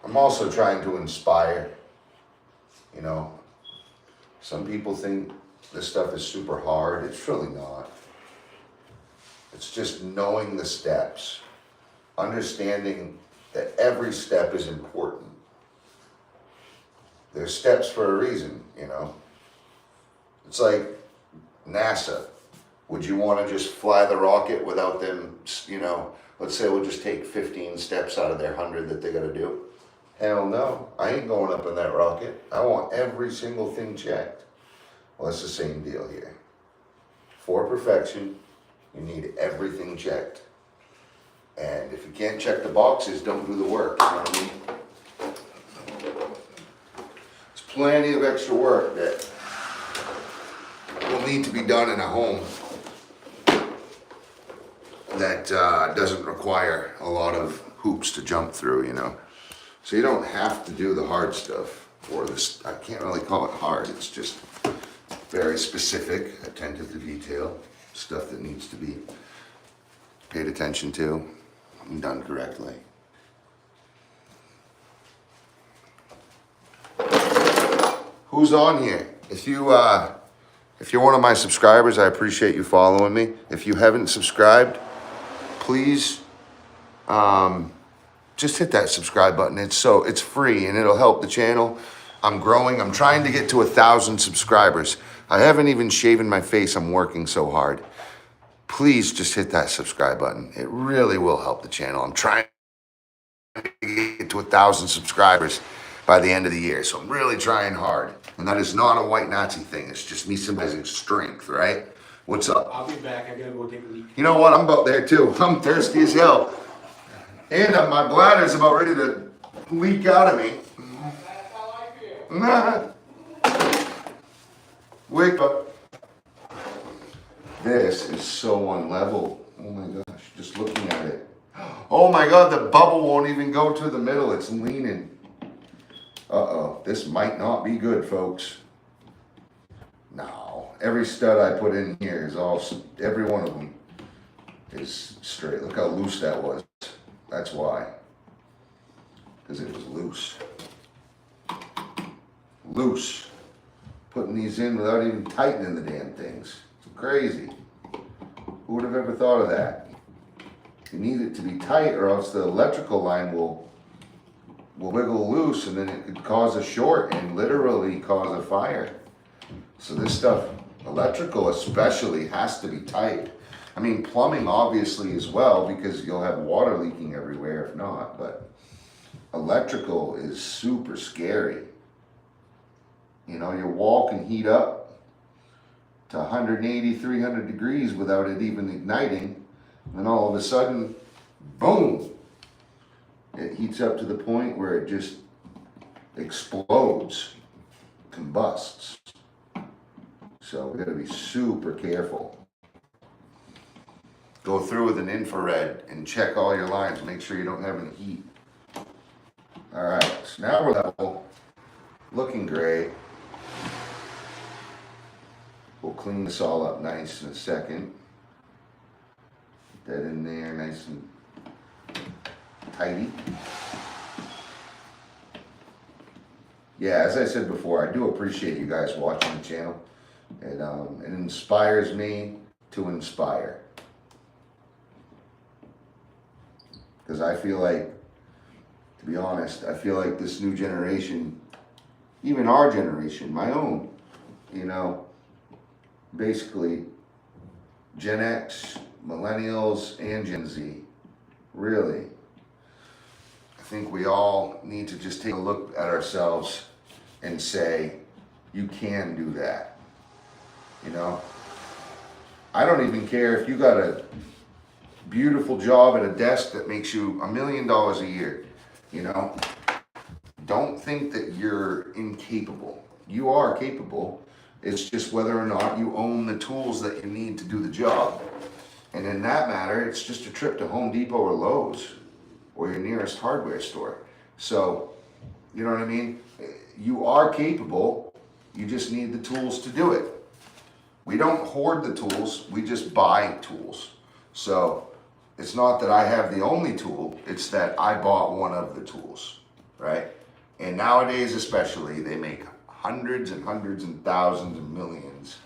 I'm also trying to inspire, some people think this stuff is super hard. It's really not. It's just knowing the steps, understanding that every step is important. There's steps for a reason, It's like NASA. Would you want to just fly the rocket without them, let's say we'll just take 15 steps out of their 100 that they got to do? Hell no, I ain't going up in that rocket. I want every single thing checked. Well, it's the same deal here. For perfection, you need everything checked. And if you can't check the boxes, don't do the work, you know what I mean? There's plenty of extra work that will need to be done in a home that doesn't require a lot of hoops to jump through, So you don't have to do the hard stuff, or this, I can't really call it hard, it's just very specific, attentive to detail, stuff that needs to be paid attention to and done correctly. Who's on here? If you're one of my subscribers, I appreciate you following me. If you haven't subscribed, please, just hit that subscribe button. It's free and it'll help the channel. I'm growing. I'm trying to get to 1,000 subscribers. I haven't even shaven my face. I'm working so hard. Please just hit that subscribe button. It really will help the channel. I'm trying to get to 1,000 subscribers by the end of the year. So I'm really trying hard. And that is not a white Nazi thing. It's just me symbolizing strength, right? What's up?
I'll be back. I gotta go take a leak.
You know what? I'm about there too. I'm thirsty as hell. And my bladder's about ready to leak out of me.
That's how I feel.
Wake up. This is so unlevel. Oh my gosh, just looking at it. Oh my God, the bubble won't even go to the middle. It's leaning. Uh-oh, this might not be good, folks. No, every stud I put in here is all, every one of them is straight. Look how loose that was. That's why. Because it was loose. Loose. Putting these in without even tightening the damn things. It's crazy. Who would have ever thought of that? You need it to be tight or else the electrical line will wiggle loose and then it could cause a short and literally cause a fire. So this stuff, electrical especially, has to be tight. I mean, plumbing obviously as well because you'll have water leaking everywhere if not, but electrical is super scary. You know, your wall can heat up to 180, 300 degrees without it even igniting. And all of a sudden, boom, it heats up to the point where it just explodes, combusts. So we gotta be super careful. Go through with an infrared and check all your lines, make sure you don't have any heat. All right, so now we're level, looking great. We'll clean this all up nice in a second. Get that in there nice and tidy. Yeah, as I said before, I do appreciate you guys watching the channel. It inspires me to inspire. Because I feel like, to be honest, I feel like this new generation, even our generation, my own, you know, basically Gen X, Millennials, and Gen Z, really, I think we all need to just take a look at ourselves and say, you can do that. You know, I don't even care if you got a beautiful job at a desk that makes you $1 million a year. You know, don't think that you're incapable. You are capable. It's just whether or not you own the tools that you need to do the job. And in that matter, it's just a trip to Home Depot or Lowe's or your nearest hardware store. So, you know what I mean? You are capable. You just need the tools to do it. We don't hoard the tools, we just buy tools. So it's not that I have the only tool, it's that I bought one of the tools, right? And nowadays especially, they make hundreds and hundreds and thousands and millions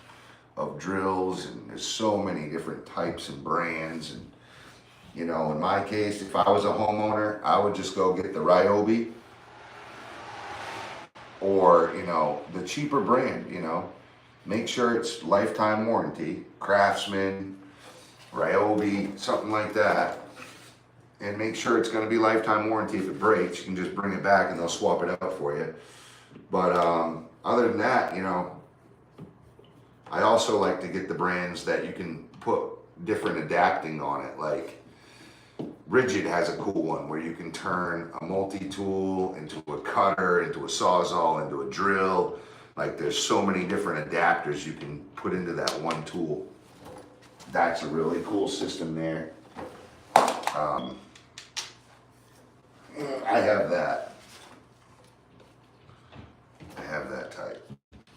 of drills, and there's so many different types and brands. And you know, in my case, if I was a homeowner, I would just go get the Ryobi or, you know, the cheaper brand, you know. Make sure it's lifetime warranty, Craftsman, Ryobi, something like that. And make sure it's going to be lifetime warranty. If it breaks, you can just bring it back and they'll swap it out for you. But other than that, you know, I also like to get the brands that you can put different adapting on it. Like Rigid has a cool one where you can turn a multi-tool into a cutter, into a sawzall, into a drill. Like there's so many different adapters you can put into that one tool. That's a really cool system there. I have that. I have that type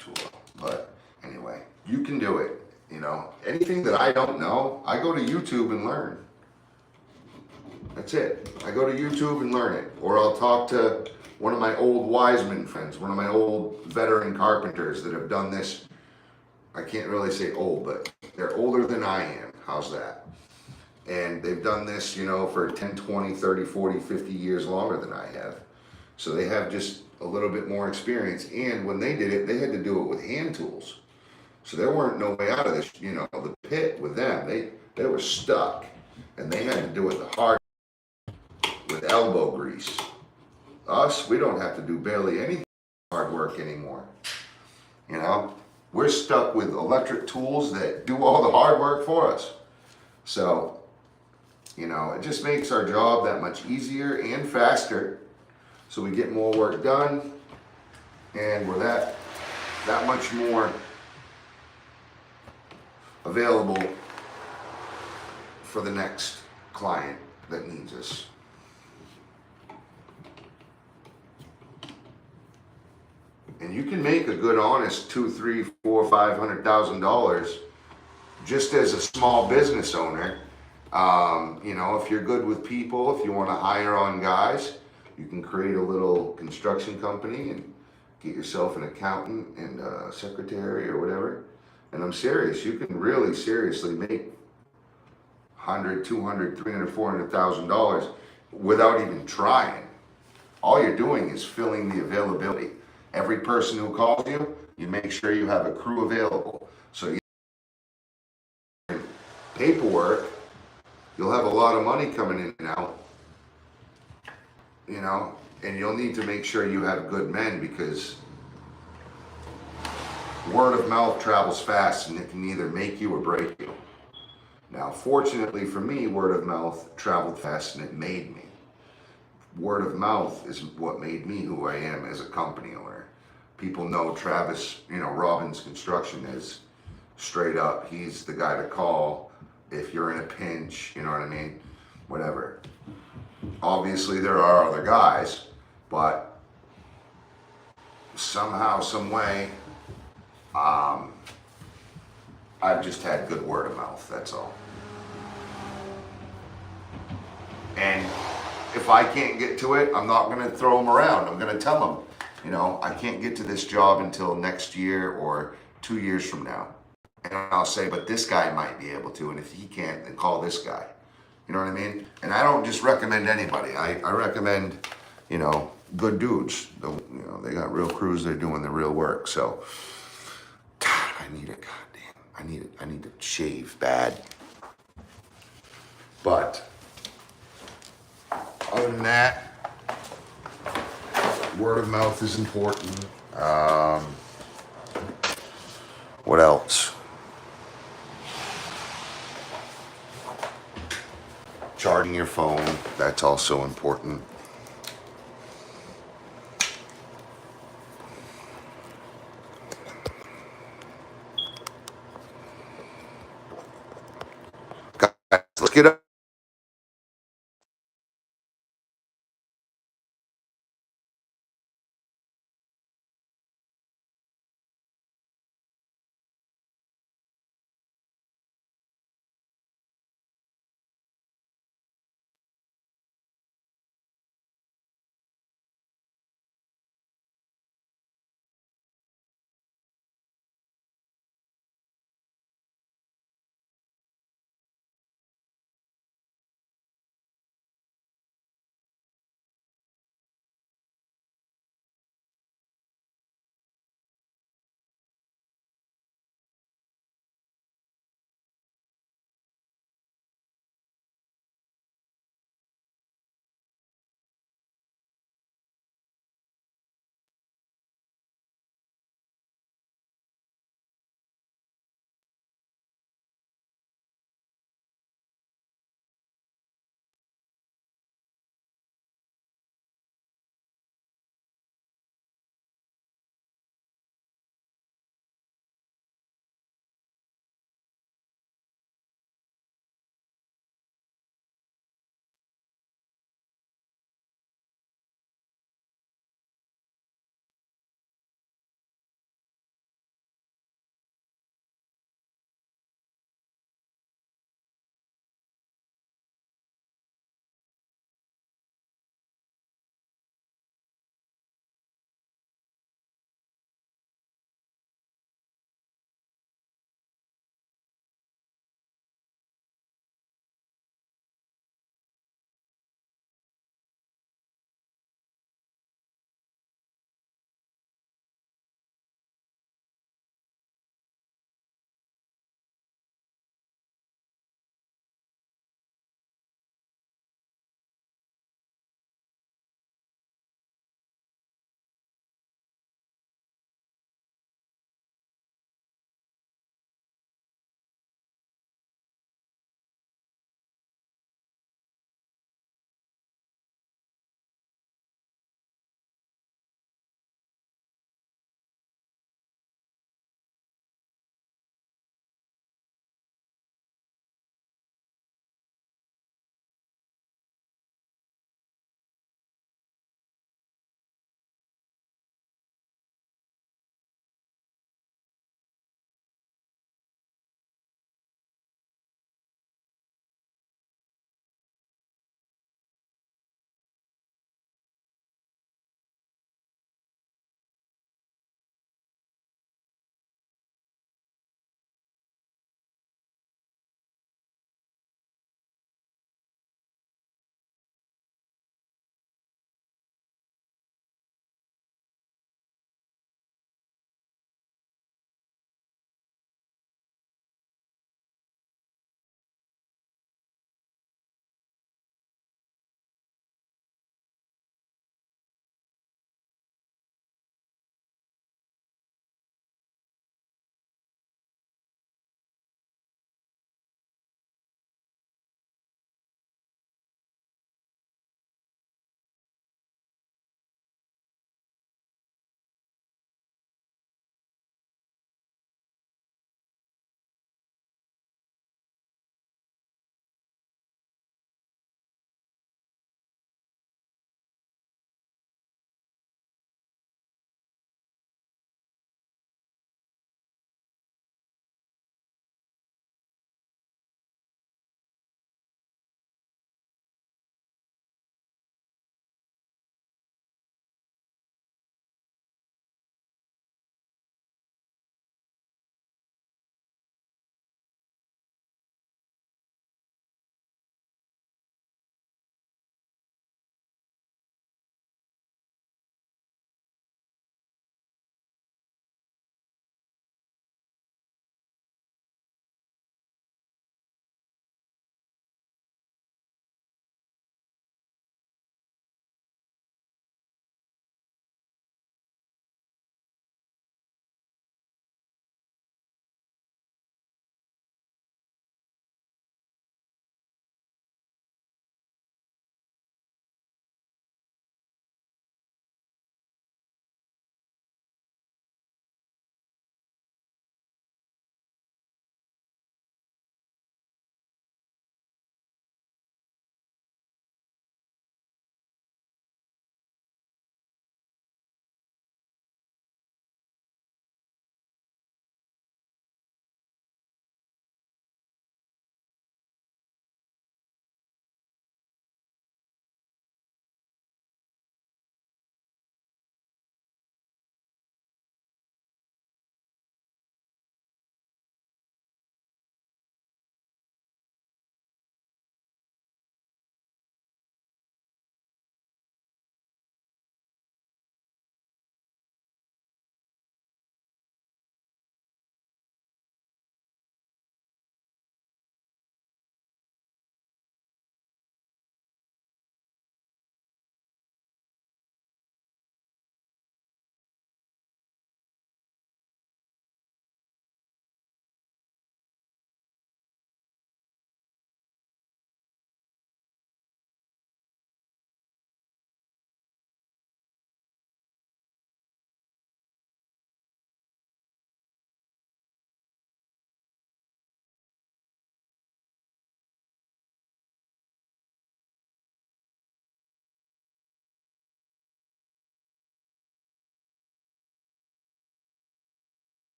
tool. But anyway, you can do it. You know, anything that I don't know, I go to YouTube and learn. That's it. I go to YouTube and learn it. Or I'll talk to one of my old Wiseman friends, one of my old veteran carpenters that have done this. I can't really say old, but they're older than I am. How's that? And they've done this, you know, for 10, 20, 30, 40, 50 years longer than I have. So they have just a little bit more experience. And when they did it, they had to do it with hand tools. So there weren't no way out of this, you know, the pit with them. They were stuck. And they had to do it the hard with elbow grease. Us, we don't have to do barely any hard work anymore. You know, we're stuck with electric tools that do all the hard work for us. So, you know, it just makes our job that much easier and faster. So we get more work done, and we're that much more available for the next client that needs us. And you can make a good, honest $200,000, $300,000, $400,000, $500,000 just as a small business owner. You know, if you're good with people, if you want to hire on guys, you can create a little construction company and get yourself an accountant and a secretary or whatever. And I'm serious, you can really seriously make $100,000, $200,000, $300,000, $400,000 without even trying. All you're doing is filling the availability. Every person who calls you, you make sure you have a crew available. So you paperwork, you'll have a lot of money coming in and out, you know, and you'll need to make sure you have good men, because word of mouth travels fast and it can either make you or break you. Now, fortunately for me, word of mouth traveled fast and it made me. Word of mouth is what made me who I am as a company owner. People know Travis, you know, Robbins Construction is straight up. He's the guy to call if you're in a pinch, you know what I mean? Whatever. Obviously there are other guys, but somehow, some way, I've just had good word of mouth, that's all. And if I can't get to it, I'm not gonna throw them around. I'm gonna tell them, you know, I can't get to this job until next year or 2 years from now. And I'll say, but this guy might be able to, and if he can't, then call this guy. You know what I mean? And I don't just recommend anybody. I recommend, you know, good dudes. You know, they got real crews, they're doing the real work. So, I need it, goddamn. I need to shave bad. But other than that, word of mouth is important. What else? Charging your phone, that's also important.